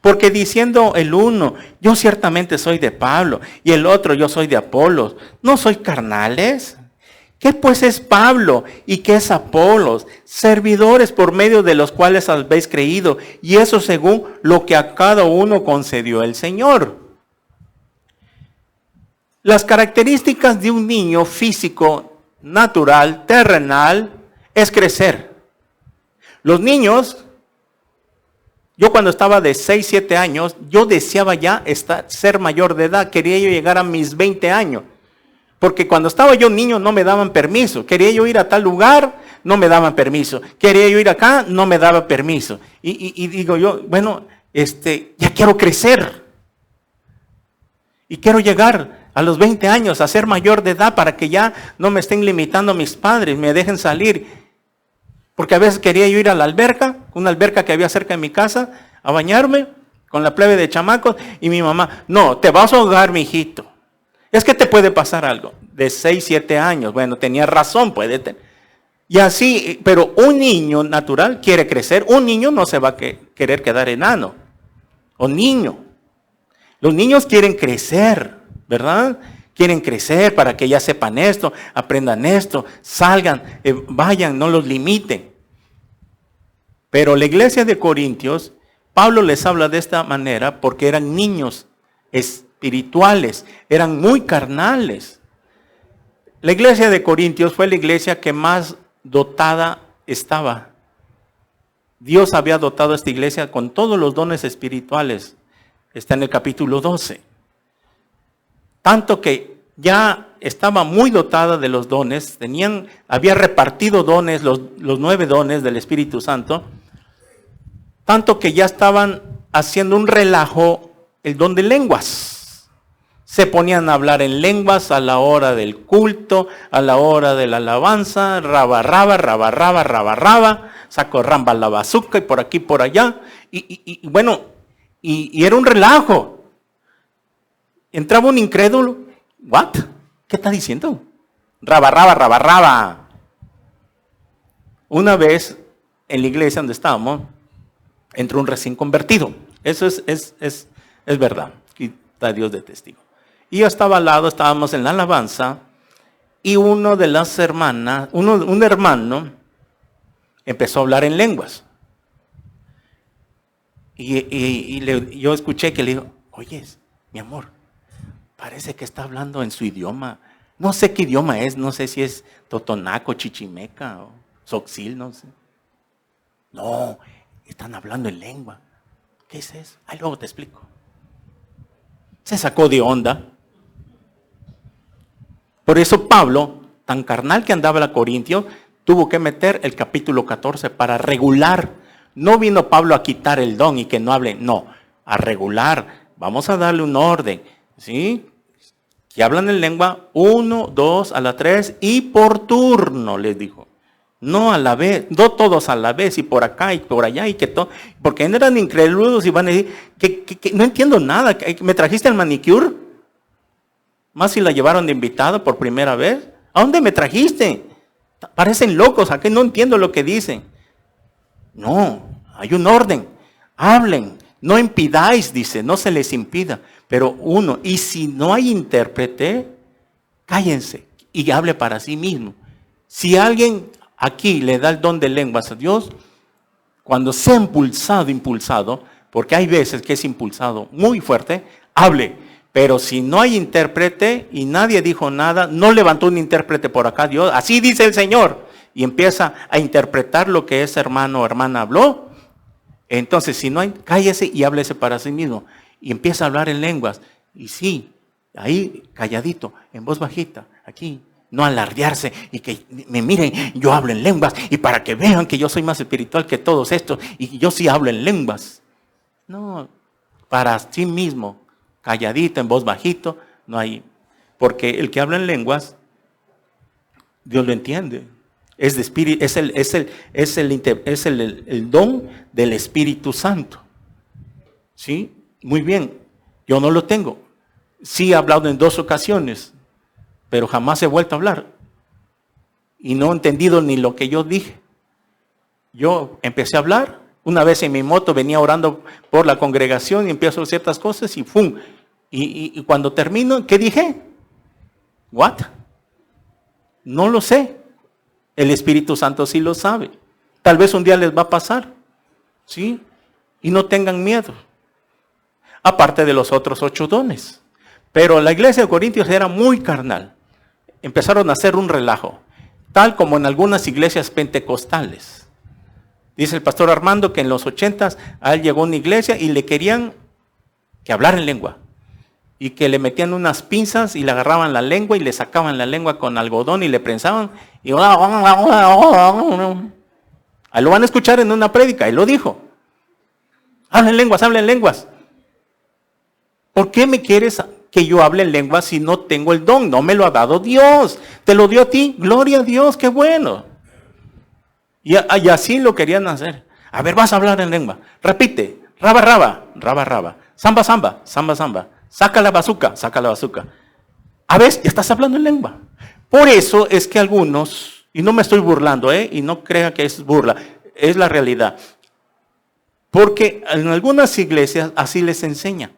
Porque diciendo el uno, yo ciertamente soy de Pablo, y el otro, yo soy de Apolos, ¿no sois carnales? ¿Qué pues es Pablo y qué es Apolos? Servidores por medio de los cuales habéis creído, y eso según lo que a cada uno concedió el Señor. Las características de un niño físico, natural, terrenal, es crecer. Los niños, yo cuando estaba de 6, 7 años, yo deseaba ya ser mayor de edad, quería yo llegar a mis 20 años. Porque cuando estaba yo niño no me daban permiso. Quería yo ir a tal lugar, no me daban permiso. Quería yo ir acá, no me daba permiso. Y digo yo, bueno, ya quiero crecer. Y quiero llegar a los 20 años, a ser mayor de edad, para que ya no me estén limitando mis padres, me dejen salir. Porque a veces quería yo ir a la alberca, una alberca que había cerca de mi casa, a bañarme con la plebe de chamacos, y mi mamá, no, te vas a ahogar, mijito. Es que te puede pasar algo. De 6, 7 años, bueno, tenía razón, puede tener. Y así, pero un niño natural quiere crecer, un niño no se va a querer quedar enano, o niño. Los niños quieren crecer, ¿verdad? Quieren crecer para que ya sepan esto, aprendan esto, salgan, vayan, no los limiten. Pero la iglesia de Corintios, Pablo les habla de esta manera porque eran niños espirituales, eran muy carnales. La iglesia de Corintios fue la iglesia que más dotada estaba. Dios había dotado a esta iglesia con todos los dones espirituales. Está en el capítulo 12. Tanto que ya estaba muy dotada de los dones, había repartido dones, los 9 dones del Espíritu Santo, tanto que ya estaban haciendo un relajo el don de lenguas. Se ponían a hablar en lenguas a la hora del culto, a la hora de la alabanza, raba, saco ramba la bazuca y por aquí, por allá. Y bueno, y era un relajo. Entraba un incrédulo. ¿What? ¿Qué está diciendo? Raba. Una vez en la iglesia donde estábamos, entró un recién convertido. Eso es verdad. Aquí está Dios de testigo. Y yo estaba al lado, estábamos en la alabanza, y una de las hermanas, un hermano, empezó a hablar en lenguas. Yo escuché que le dijo, oye, mi amor, parece que está hablando en su idioma. No sé qué idioma es, no sé si es totonaco, chichimeca o soxil, no sé. No, están hablando en lengua. ¿Qué es eso? Ahí luego te explico. Se sacó de onda. Por eso Pablo, tan carnal que andaba a Corintio, tuvo que meter el capítulo 14 para regular. No vino Pablo a quitar el don y que no hable, no, a regular. Vamos a darle un orden, ¿sí? Que hablan en lengua 1, 2, a la 3 y por turno, les dijo. No a la vez, no todos a la vez y por acá y por allá y que todo. Porque eran incrédulos y van a decir, que no entiendo nada. ¿Me trajiste el manicure? Más si la llevaron de invitada por primera vez. ¿A dónde me trajiste? Parecen locos, aquí no entiendo lo que dicen. No, hay un orden. Hablen, no impidáis, dice, no se les impida. Pero y si no hay intérprete, cállense y hable para sí mismo. Si alguien aquí le da el don de lenguas a Dios, cuando sea impulsado, porque hay veces que es impulsado muy fuerte, hable. Pero si no hay intérprete y nadie dijo nada, no levantó un intérprete por acá, Dios, así dice el Señor, y empieza a interpretar lo que ese hermano o hermana habló. Entonces, si no hay, cállese y háblese para sí mismo. Y empieza a hablar en lenguas. Y sí, ahí calladito, en voz bajita, aquí. No alardearse y que me miren, yo hablo en lenguas y para que vean que yo soy más espiritual que todos estos y yo sí hablo en lenguas. No, para sí mismo, calladito, en voz bajito, no hay. Porque el que habla en lenguas, Dios lo entiende. Es de espíritu, es el don del Espíritu Santo. ¿Sí? Muy bien, yo no lo tengo. Sí he hablado en 2 ocasiones, pero jamás he vuelto a hablar. Y no he entendido ni lo que yo dije. Yo empecé a hablar. Una vez en mi moto venía orando por la congregación y empiezo a hacer ciertas cosas y ¡fum! Y cuando termino, ¿qué dije? ¿What? No lo sé. El Espíritu Santo sí lo sabe. Tal vez un día les va a pasar. ¿Sí? Y no tengan miedo. Aparte de los otros 8 dones. Pero la iglesia de Corintios era muy carnal. Empezaron a hacer un relajo. Tal como en algunas iglesias pentecostales. Dice el pastor Armando que en los 80s a él llegó una iglesia y le querían que hablara en lengua. y que le metían unas pinzas y le agarraban la lengua y le sacaban la lengua con algodón y le prensaban. Y ahí lo van a escuchar en una prédica, él lo dijo. Hablen lenguas, hablen lenguas. ¿Por qué me quieres que yo hable en lenguas si no tengo el don? No me lo ha dado Dios. Te lo dio a ti. Gloria a Dios, qué bueno. Y así lo querían hacer. A ver, vas a hablar en lengua. Repite. Raba, raba, raba, raba. Samba, samba, samba, samba. Saca la bazuca, saca la bazuca. A ver, ya estás hablando en lengua. Por eso es que algunos, y no me estoy burlando, y no crea que es burla, es la realidad. Porque en algunas iglesias así les enseñan.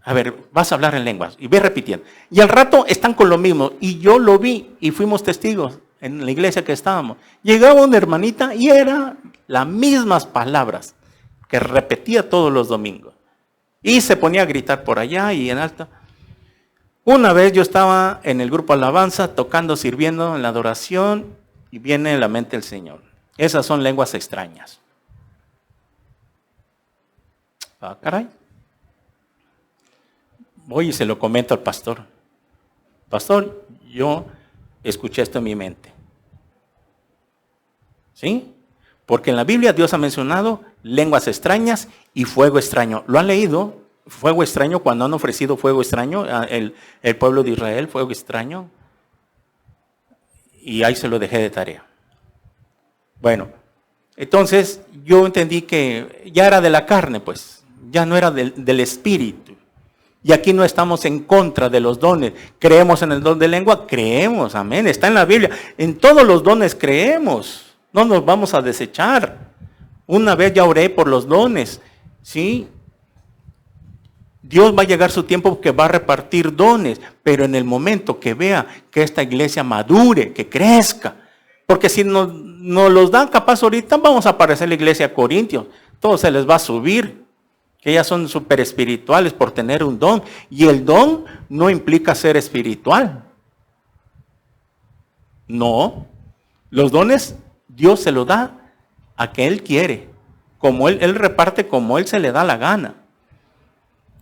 A ver, vas a hablar en lenguas y ve repitiendo. Y al rato están con lo mismo. Y yo lo vi y fuimos testigos en la iglesia que estábamos. Llegaba una hermanita y eran las mismas palabras que repetía todos los domingos. Y se ponía a gritar por allá y en alto. Una vez yo estaba en el grupo Alabanza, tocando, sirviendo en la adoración, y viene en la mente el Señor. Esas son lenguas extrañas. Ah, caray. Voy y se lo comento al pastor. Pastor, yo escuché esto en mi mente. ¿Sí? Porque en la Biblia Dios ha mencionado lenguas extrañas y fuego extraño. ¿Lo han leído? Fuego extraño, cuando han ofrecido fuego extraño, el pueblo de Israel, fuego extraño. Y ahí se lo dejé de tarea. Bueno, entonces yo entendí que ya era de la carne, pues. Ya no era del espíritu. Y aquí no estamos en contra de los dones. ¿Creemos en el don de lengua? Creemos, amén. Está en la Biblia. En todos los dones creemos. No nos vamos a desechar. Una vez ya oré por los dones, ¿sí? Dios va a llegar su tiempo que va a repartir dones, pero en el momento que vea que esta iglesia madure, que crezca, porque si nos los dan capaz ahorita, vamos a parecer la iglesia de Corintios, todo se les va a subir, que ellas son súper espirituales por tener un don, y el don no implica ser espiritual. No, los dones Dios se los da a que Él quiere, como Él reparte como Él se le da la gana.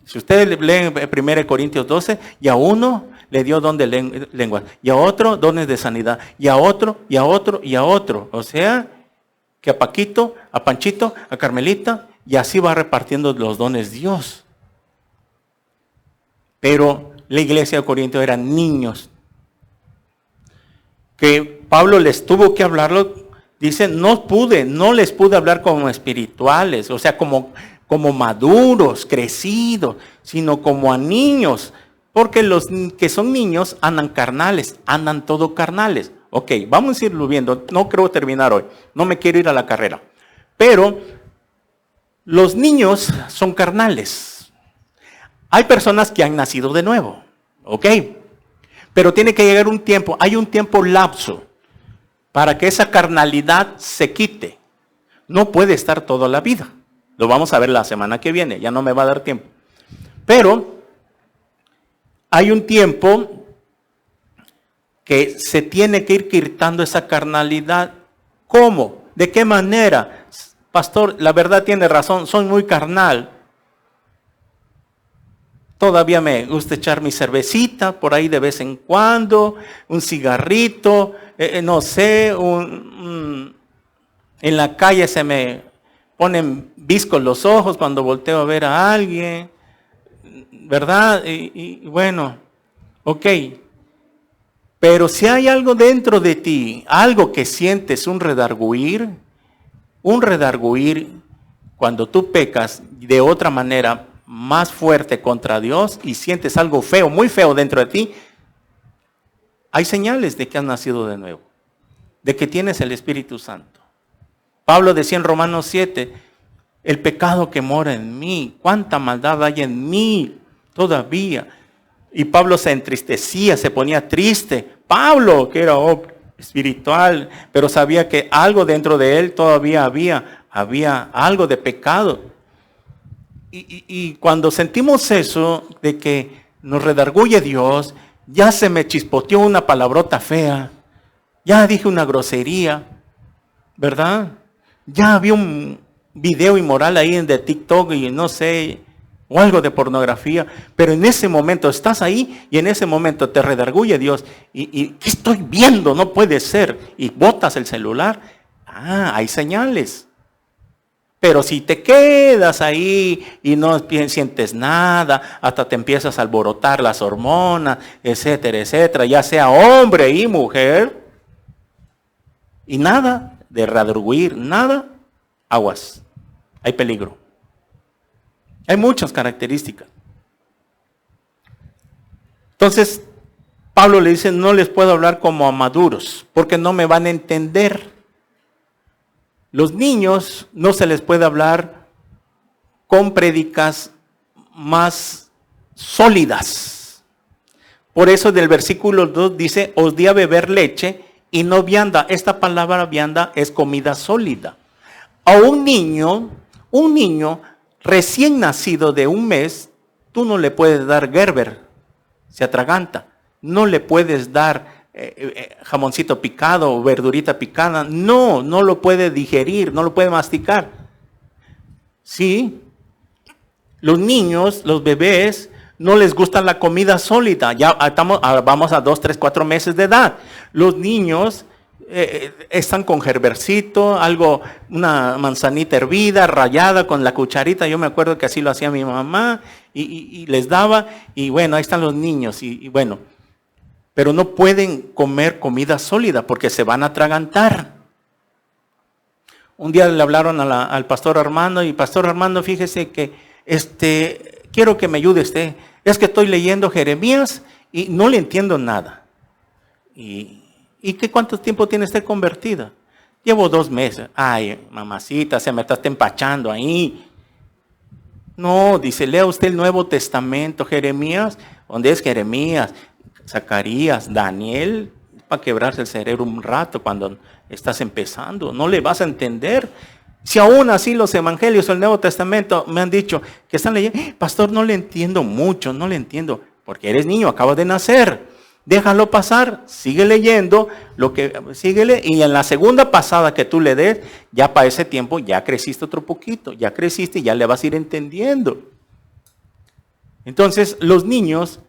Si ustedes leen 1 Corintios 12, y a uno le dio don de lenguas, y a otro dones de sanidad, y a otro, y a otro, y a otro. O sea, que a Paquito, a Panchito, a Carmelita, y así va repartiendo los dones Dios. Pero la iglesia de Corinto eran niños, que Pablo les tuvo que hablarlo, dice, no les pude hablar como espirituales, o sea, como maduros, crecidos, sino como a niños, porque los que son niños andan carnales, andan todo carnales. Ok, vamos a irlo viendo, no creo terminar hoy, no me quiero ir a la carrera, pero los niños son carnales. Hay personas que han nacido de nuevo, ok, pero tiene que llegar un tiempo, hay un tiempo lapso para que esa carnalidad se quite. No puede estar toda la vida. Lo vamos a ver la semana que viene, ya no me va a dar tiempo. Pero hay un tiempo que se tiene que ir quitando esa carnalidad. ¿Cómo? ¿De qué manera? Pastor, la verdad tiene razón, soy muy carnal. Todavía me gusta echar mi cervecita por ahí de vez en cuando, un cigarrito, no sé, en la calle se me ponen viscos los ojos cuando volteo a ver a alguien, ¿verdad? Y bueno, ok. Pero si hay algo dentro de ti, algo que sientes un redarguir, cuando tú pecas de otra manera más fuerte contra Dios y sientes algo feo, muy feo dentro de ti, hay señales de que has nacido de nuevo, de que tienes el Espíritu Santo. Pablo decía en Romanos 7, el pecado que mora en mí, cuánta maldad hay en mí todavía. Y Pablo se entristecía, se ponía triste. Pablo, que era espiritual, pero sabía que algo dentro de él todavía había algo de pecado. Y cuando sentimos eso, de que nos redarguye Dios, ya se me chispoteó una palabrota fea, ya dije una grosería, ¿verdad? Ya había un video inmoral ahí de TikTok y no sé, o algo de pornografía, pero en ese momento estás ahí y en ese momento te redarguye Dios y ¿qué estoy viendo? No puede ser. Y botas el celular. Hay señales. Pero si te quedas ahí y no sientes nada, hasta te empiezas a alborotar las hormonas, etcétera, etcétera, ya sea hombre y mujer, y nada de redarguir, nada, aguas, hay peligro. Hay muchas características. Entonces, Pablo le dice, no les puedo hablar como a maduros, porque no me van a entender. Los niños no se les puede hablar con prédicas más sólidas. Por eso del versículo 2 dice, os di a beber leche y no vianda. Esta palabra vianda es comida sólida. A un niño recién nacido de un mes, tú no le puedes dar Gerber, se atraganta. No le puedes dar jamoncito picado o verdurita picada. No lo puede digerir, no lo puede masticar. Sí, los niños, los bebés, no les gusta la comida sólida. Ya vamos a 2, 3, 4 meses de edad. Los niños están con gerbercito, una manzanita hervida, rallada con la cucharita. Yo me acuerdo que así lo hacía mi mamá y les daba. Y bueno, ahí están los niños. Y bueno, pero no pueden comer comida sólida porque se van a atragantar. Un día le hablaron al pastor Armando y pastor Armando, fíjese que quiero que me ayude usted. Es que estoy leyendo Jeremías y no le entiendo nada. ¿Y cuánto tiempo tiene usted convertida? Llevo 2 meses. Ay, mamacita, se me está empachando ahí. No, dice, lea usted el Nuevo Testamento, Jeremías. ¿Dónde es Jeremías? Zacarías, Daniel, para quebrarse el cerebro un rato cuando estás empezando. No le vas a entender. Si aún así los evangelios, el Nuevo Testamento, me han dicho que están leyendo, pastor, no le entiendo mucho, no le entiendo, porque eres niño, acabas de nacer. Déjalo pasar, sigue leyendo, síguele, y en la segunda pasada que tú le des, ya para ese tiempo ya creciste otro poquito, ya creciste y ya le vas a ir entendiendo. Entonces, los niños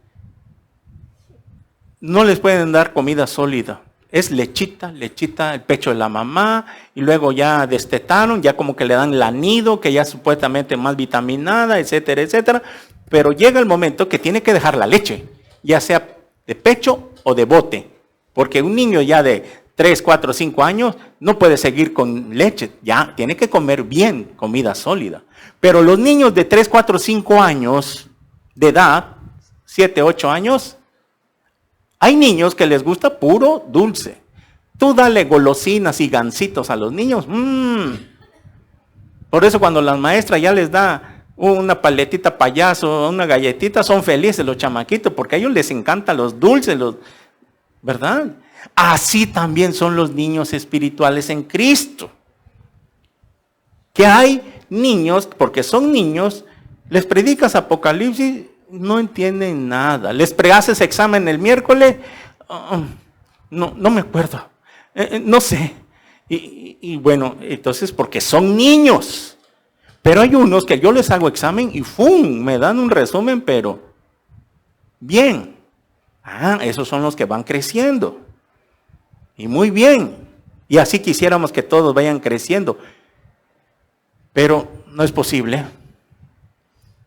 no les pueden dar comida sólida. Es lechita, el pecho de la mamá, y luego ya destetaron, ya como que le dan lanido, que ya supuestamente más vitaminada, etcétera, etcétera. Pero llega el momento que tiene que dejar la leche, ya sea de pecho o de bote. Porque un niño ya de 3, 4, 5 años no puede seguir con leche, ya tiene que comer bien, comida sólida. Pero los niños de 3, 4, 5 años de edad, 7, 8 años, hay niños que les gusta puro dulce. Tú dale golosinas y gansitos a los niños. Por eso cuando la maestra ya les da una paletita payaso, una galletita, son felices los chamaquitos, porque a ellos les encantan los dulces, ¿verdad? Así también son los niños espirituales en Cristo. Que hay niños, porque son niños, les predicas Apocalipsis, no entienden nada. Les haces examen el miércoles, no me acuerdo, no sé. Y bueno, entonces porque son niños. Pero hay unos que yo les hago examen y ¡fum! Me dan un resumen, pero bien. Esos son los que van creciendo. Y muy bien. Y así quisiéramos que todos vayan creciendo. Pero no es posible.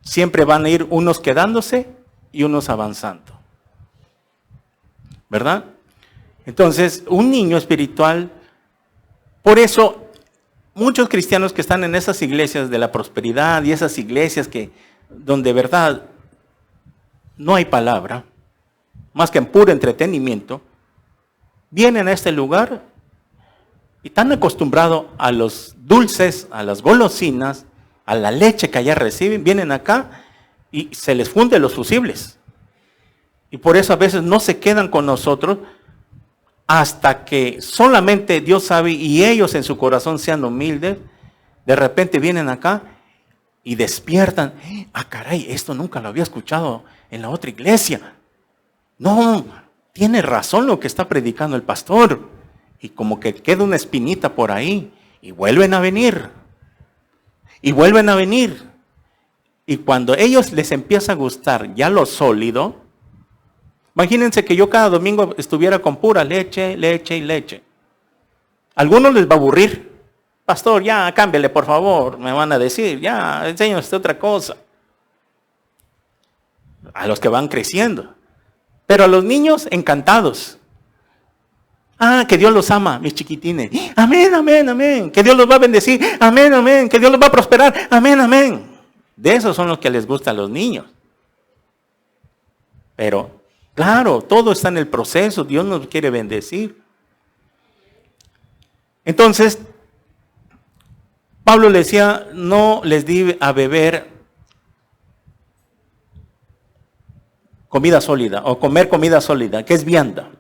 Siempre van a ir unos quedándose y unos avanzando. ¿Verdad? Entonces, un niño espiritual, por eso muchos cristianos que están en esas iglesias de la prosperidad y esas iglesias donde verdad no hay palabra, más que en puro entretenimiento, vienen a este lugar y están acostumbrados a los dulces, a las golosinas, a la leche que allá reciben, vienen acá y se les funden los fusibles. Y por eso a veces no se quedan con nosotros hasta que solamente Dios sabe y ellos en su corazón sean humildes. De repente vienen acá y despiertan. Caray, esto nunca lo había escuchado en la otra iglesia. No, tiene razón lo que está predicando el pastor. Y como que queda una espinita por ahí. Y vuelven a venir. Y vuelven a venir. Y cuando a ellos les empieza a gustar ya lo sólido, imagínense que yo cada domingo estuviera con pura leche, leche y leche. A algunos les va a aburrir. Pastor, ya cámbiale por favor, me van a decir, ya enséñanos otra cosa. A los que van creciendo. Pero a los niños encantados. Ah, que Dios los ama, mis chiquitines. Amén, amén, amén. Que Dios los va a bendecir. Amén, amén. Que Dios los va a prosperar. Amén, amén. De esos son los que les gustan a los niños. Pero, claro, todo está en el proceso. Dios nos quiere bendecir. Entonces, Pablo le decía, no les di a beber comida sólida o comer comida sólida, que es vianda,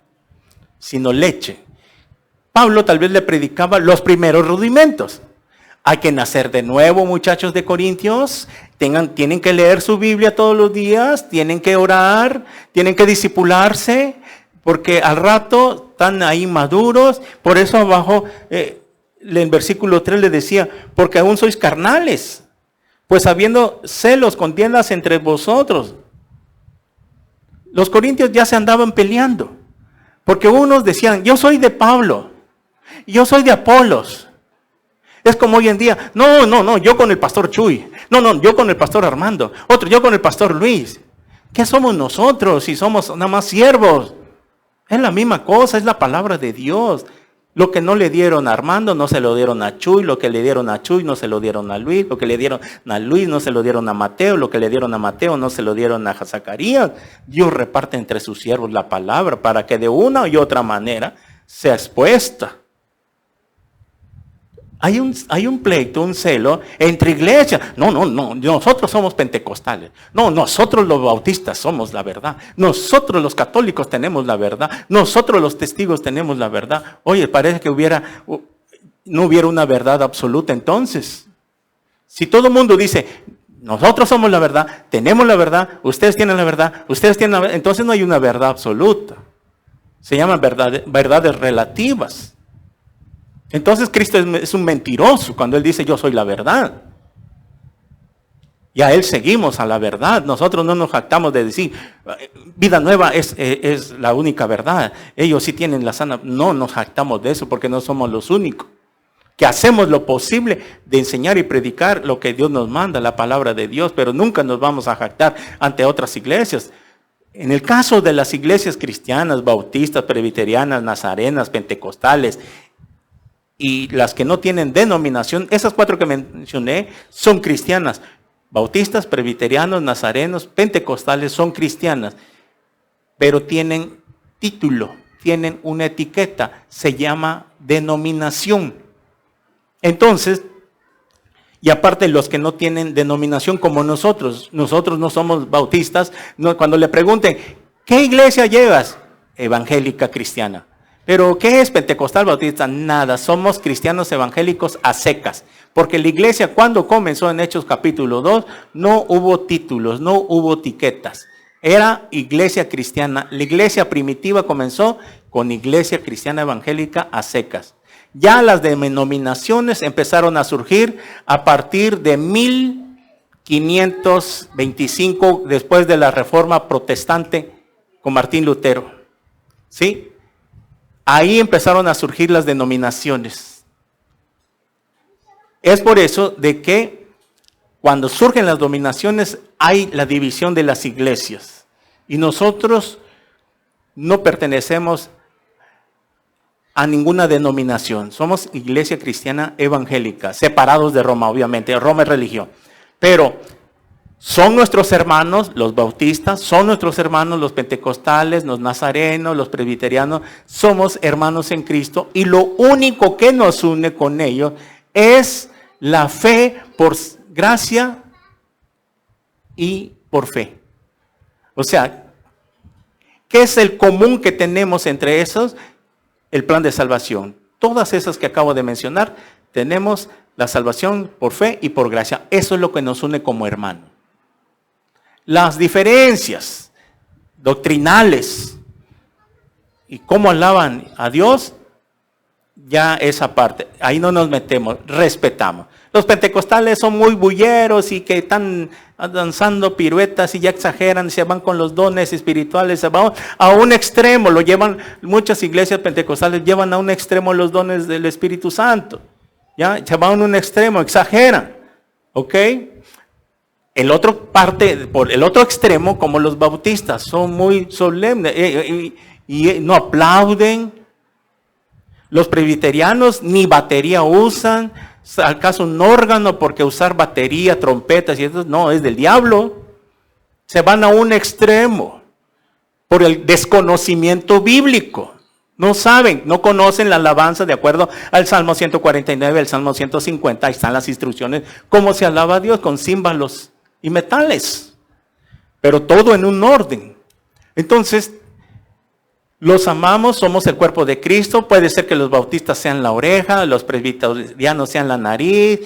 sino leche. Pablo tal vez le predicaba los primeros rudimentos. Hay que nacer de nuevo, muchachos de Corintios. Tienen que leer su Biblia todos los días, tienen que orar, tienen que discipularse, porque al rato están ahí maduros. Por eso abajo, en versículo 3 le decía, porque aún sois carnales, pues habiendo celos, contiendas entre vosotros. Los corintios ya se andaban peleando, porque unos decían, yo soy de Pablo, yo soy de Apolos. Es como hoy en día, no, yo con el pastor Chuy, no, yo con el pastor Armando, otro, yo con el pastor Luis. ¿Qué somos nosotros si somos nada más siervos? Es la misma cosa, es la palabra de Dios. Lo que no le dieron a Armando no se lo dieron a Chuy, lo que le dieron a Chuy no se lo dieron a Luis, lo que le dieron a Luis no se lo dieron a Mateo, lo que le dieron a Mateo no se lo dieron a Zacarías. Dios reparte entre sus siervos la palabra para que de una y otra manera sea expuesta. Hay un pleito, un celo entre iglesias. No, nosotros somos pentecostales. No, nosotros los bautistas somos la verdad. Nosotros los católicos tenemos la verdad. Nosotros los testigos tenemos la verdad. Oye, parece que no hubiera una verdad absoluta entonces. Si todo el mundo dice, nosotros somos la verdad, tenemos la verdad, ustedes tienen la verdad, ustedes tienen la verdad, entonces no hay una verdad absoluta. Se llaman verdades relativas. Entonces Cristo es un mentiroso cuando Él dice yo soy la verdad. Y a Él seguimos a la verdad. Nosotros no nos jactamos de decir vida nueva es la única verdad. Ellos sí tienen la sana. No nos jactamos de eso porque no somos los únicos. Que hacemos lo posible de enseñar y predicar lo que Dios nos manda, la palabra de Dios, pero nunca nos vamos a jactar ante otras iglesias. En el caso de las iglesias cristianas, bautistas, presbiterianas, nazarenas, pentecostales, y las que no tienen denominación, esas 4 que mencioné son cristianas. Bautistas, presbiterianos, nazarenos, pentecostales son cristianas, pero tienen título, tienen una etiqueta, se llama denominación. Entonces, y aparte los que no tienen denominación como nosotros no somos bautistas, cuando le pregunten, ¿qué iglesia llevas? Evangélica cristiana. ¿Pero qué es pentecostal bautista? Nada, somos cristianos evangélicos a secas. Porque la iglesia cuando comenzó en Hechos capítulo 2, no hubo títulos, no hubo etiquetas. Era iglesia cristiana. La iglesia primitiva comenzó con iglesia cristiana evangélica a secas. Ya las denominaciones empezaron a surgir a partir de 1525, después de la Reforma Protestante con Martín Lutero. ¿Sí? Ahí empezaron a surgir las denominaciones. Es por eso de que cuando surgen las denominaciones hay la división de las iglesias. Y nosotros no pertenecemos a ninguna denominación. Somos iglesia cristiana evangélica, separados de Roma, obviamente. Roma es religión. Pero son nuestros hermanos, los bautistas, son nuestros hermanos, los pentecostales, los nazarenos, los presbiterianos, somos hermanos en Cristo y lo único que nos une con ellos es la fe por gracia y por fe. O sea, ¿qué es el común que tenemos entre esos? El plan de salvación. Todas esas que acabo de mencionar, tenemos la salvación por fe y por gracia. Eso es lo que nos une como hermanos. Las diferencias doctrinales y cómo alaban a Dios, ya esa parte, ahí no nos metemos, respetamos. Los pentecostales son muy bulleros y que están danzando piruetas y ya exageran, se van con los dones espirituales, se van a un extremo, lo llevan, muchas iglesias pentecostales llevan a un extremo los dones del Espíritu Santo, ya, se van a un extremo, exageran, ¿ok? El otro por el otro extremo, como los bautistas, son muy solemnes y no aplauden. Los presbiterianos ni batería usan, acaso un órgano, porque usar batería, trompetas y eso no, es del diablo. Se van a un extremo por el desconocimiento bíblico. No saben, no conocen la alabanza de acuerdo al Salmo 149, al Salmo 150, ahí están las instrucciones, cómo se alaba a Dios con címbalos y metales, pero todo en un orden. Entonces, los amamos, somos el cuerpo de Cristo. Puede ser que los bautistas sean la oreja, los presbiterianos sean la nariz,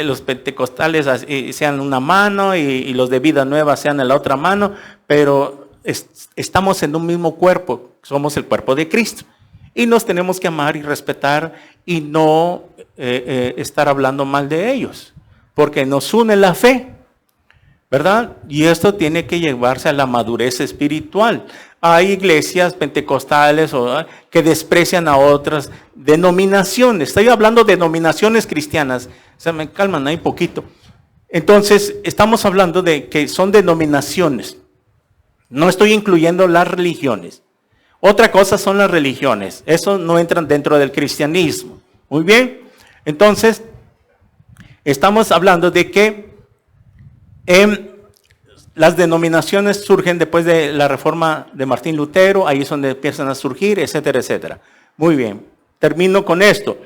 los pentecostales sean una mano y los de vida nueva sean la otra mano, pero estamos en un mismo cuerpo, somos el cuerpo de Cristo. Y nos tenemos que amar y respetar y no estar hablando mal de ellos, porque nos une la fe, ¿verdad? Y esto tiene que llevarse a la madurez espiritual. Hay iglesias pentecostales que desprecian a otras denominaciones. Estoy hablando de denominaciones cristianas. Se me calman ahí poquito. Entonces, estamos hablando de que son denominaciones. No estoy incluyendo las religiones. Otra cosa son las religiones. Eso no entran dentro del cristianismo. Muy bien. Entonces, estamos hablando de que las denominaciones surgen después de la reforma de Martín Lutero, ahí es donde empiezan a surgir, etcétera, etcétera. Muy bien, termino con esto.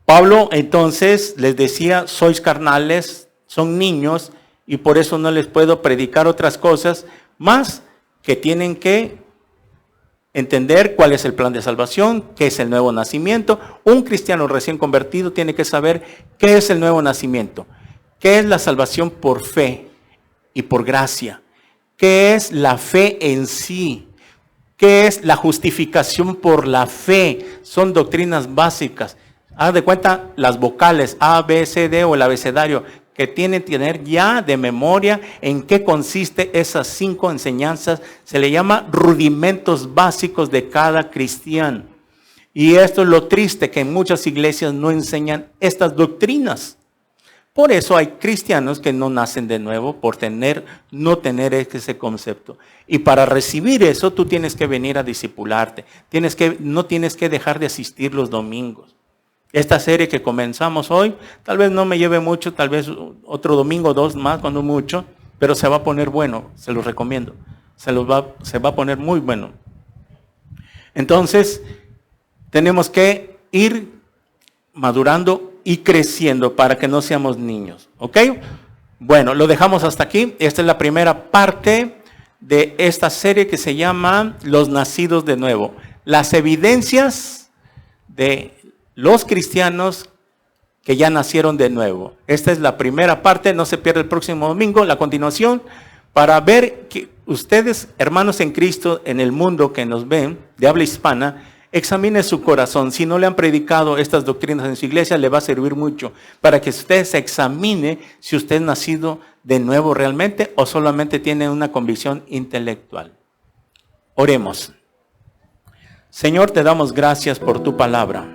Pablo entonces les decía, sois carnales, son niños, y por eso no les puedo predicar otras cosas, más que tienen que entender cuál es el plan de salvación, qué es el nuevo nacimiento. Un cristiano recién convertido tiene que saber qué es el nuevo nacimiento, qué es la salvación por fe y por gracia, qué es la fe en sí, qué es la justificación por la fe. Son doctrinas básicas. Haz de cuenta las vocales A, B, C, D o el abecedario, que tienen que tener ya de memoria en qué consiste esas 5 enseñanzas. Se le llama rudimentos básicos de cada cristiano. Y esto es lo triste, que en muchas iglesias no enseñan estas doctrinas. Por eso hay cristianos que no nacen de nuevo por no tener ese concepto. Y para recibir eso, tú tienes que venir a discipularte. No tienes que dejar de asistir los domingos. Esta serie que comenzamos hoy, tal vez no me lleve mucho, tal vez otro domingo, 2 más, cuando mucho, pero se va a poner bueno, se los recomiendo. Se va a poner muy bueno. Entonces, tenemos que ir madurando y creciendo para que no seamos niños, ¿ok? Bueno, lo dejamos hasta aquí. Esta es la primera parte de esta serie que se llama Los nacidos de nuevo. Las evidencias de los cristianos que ya nacieron de nuevo. Esta es la primera parte, no se pierda el próximo domingo, la continuación, para ver que ustedes, hermanos en Cristo, en el mundo que nos ven, de habla hispana, examine su corazón. Si no le han predicado estas doctrinas en su iglesia, le va a servir mucho para que usted se examine si usted es nacido de nuevo realmente o solamente tiene una convicción intelectual. Oremos. Señor, te damos gracias por tu palabra.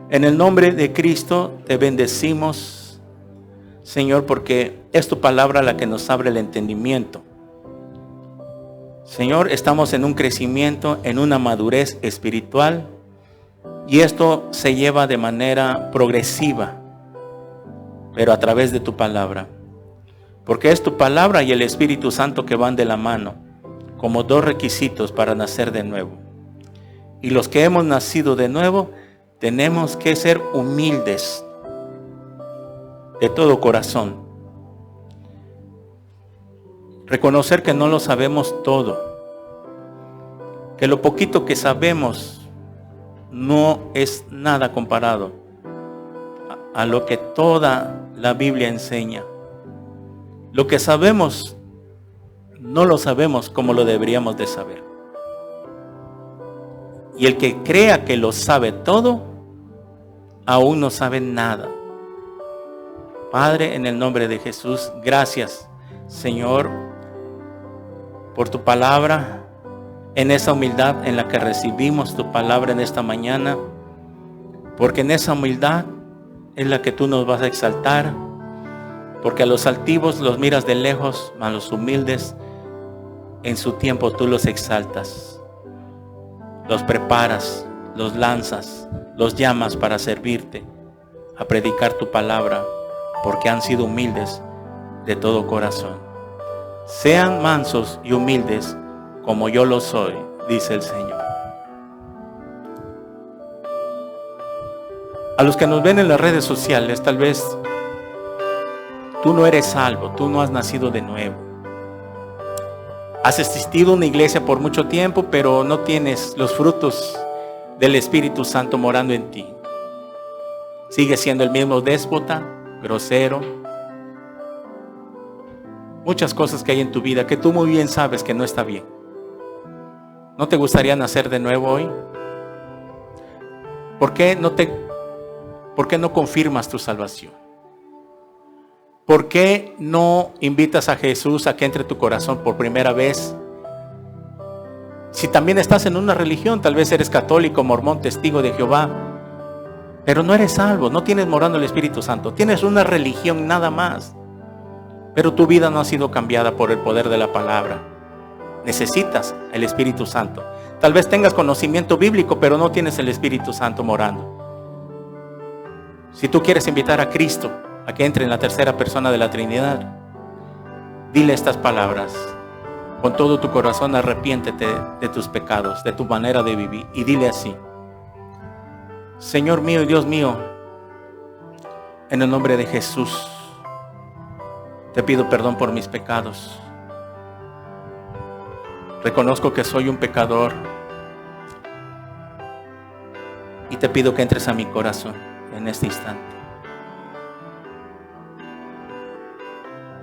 En el nombre de Cristo te bendecimos, Señor, porque es tu palabra la que nos abre el entendimiento. Señor, estamos en un crecimiento, en una madurez espiritual, y esto se lleva de manera progresiva, pero a través de tu palabra. Porque es tu palabra y el Espíritu Santo que van de la mano, como 2 requisitos para nacer de nuevo. Y los que hemos nacido de nuevo, tenemos que ser humildes de todo corazón. Reconocer que no lo sabemos todo, que lo poquito que sabemos no es nada comparado a lo que toda la Biblia enseña. Lo que sabemos, no lo sabemos como lo deberíamos de saber. Y el que crea que lo sabe todo, aún no sabe nada. Padre, en el nombre de Jesús, gracias, Señor, por tu palabra, en esa humildad en la que recibimos tu palabra en esta mañana, porque en esa humildad es la que tú nos vas a exaltar, porque a los altivos los miras de lejos, a los humildes en su tiempo tú los exaltas, los preparas, los lanzas, los llamas para servirte, a predicar tu palabra, porque han sido humildes de todo corazón. Sean mansos y humildes como yo lo soy, dice el Señor. A los que nos ven en las redes sociales, tal vez tú no eres salvo, tú no has nacido de nuevo. Has asistido a una iglesia por mucho tiempo, pero no tienes los frutos del Espíritu Santo morando en ti. Sigues siendo el mismo déspota, grosero. Muchas cosas que hay en tu vida que tú muy bien sabes que no está bien. ¿No te gustaría nacer de nuevo hoy? ¿Por qué no confirmas tu salvación? ¿Por qué no invitas a Jesús a que entre tu corazón por primera vez? Si también estás en una religión, tal vez eres católico, mormón, testigo de Jehová, pero no eres salvo, no tienes morando el Espíritu Santo, tienes una religión nada más, pero tu vida no ha sido cambiada por el poder de la palabra. Necesitas el Espíritu Santo. Tal vez tengas conocimiento bíblico, pero no tienes el Espíritu Santo morando. Si tú quieres invitar a Cristo a que entre en la tercera persona de la Trinidad, dile estas palabras. Con todo tu corazón arrepiéntete de tus pecados, de tu manera de vivir, y dile así: Señor mío y Dios mío, en el nombre de Jesús, te pido perdón por mis pecados. Reconozco que soy un pecador y te pido que entres a mi corazón en este instante.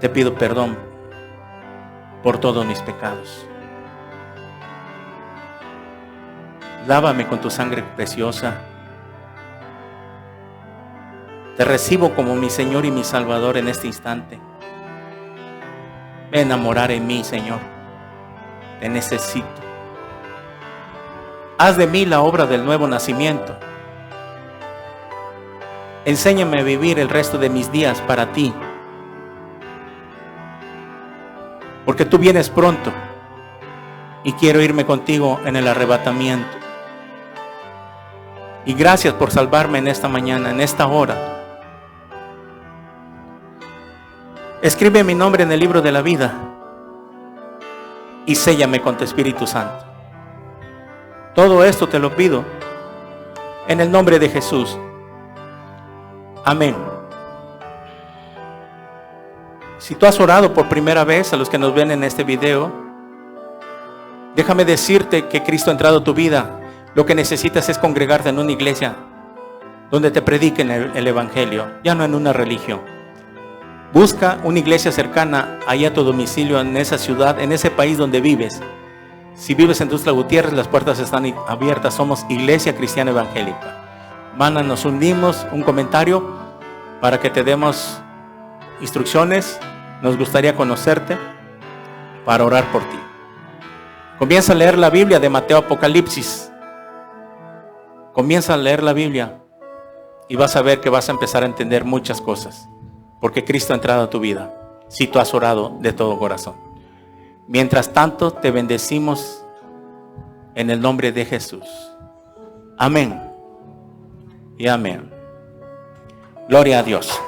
Te pido perdón por todos mis pecados. Lávame con tu sangre preciosa. Te recibo como mi Señor y mi Salvador en este instante. Ven a morar en mí, Señor. Te necesito. Haz de mí la obra del nuevo nacimiento. Enséñame a vivir el resto de mis días para ti. Porque tú vienes pronto y quiero irme contigo en el arrebatamiento. Y gracias por salvarme en esta mañana, en esta hora. Escribe mi nombre en el libro de la vida y séllame con tu Espíritu Santo. Todo esto te lo pido en el nombre de Jesús. Amén. Si tú has orado por primera vez, a los que nos ven en este video, déjame decirte que Cristo ha entrado a tu vida. Lo que necesitas es congregarte en una iglesia donde te prediquen el Evangelio, ya no en una religión. Busca una iglesia cercana ahí a tu domicilio, en esa ciudad, en ese país donde vives. Si vives en Tuxtla Gutiérrez, las puertas están abiertas. Somos Iglesia Cristiana Evangélica. Mándanos un comentario para que te demos instrucciones. Nos gustaría conocerte para orar por ti. Comienza a leer la Biblia de Mateo Apocalipsis. Comienza a leer la Biblia y vas a ver que vas a empezar a entender muchas cosas, porque Cristo ha entrado a tu vida si tú has orado de todo corazón. Mientras tanto, te bendecimos en el nombre de Jesús. Amén y amén. Gloria a Dios.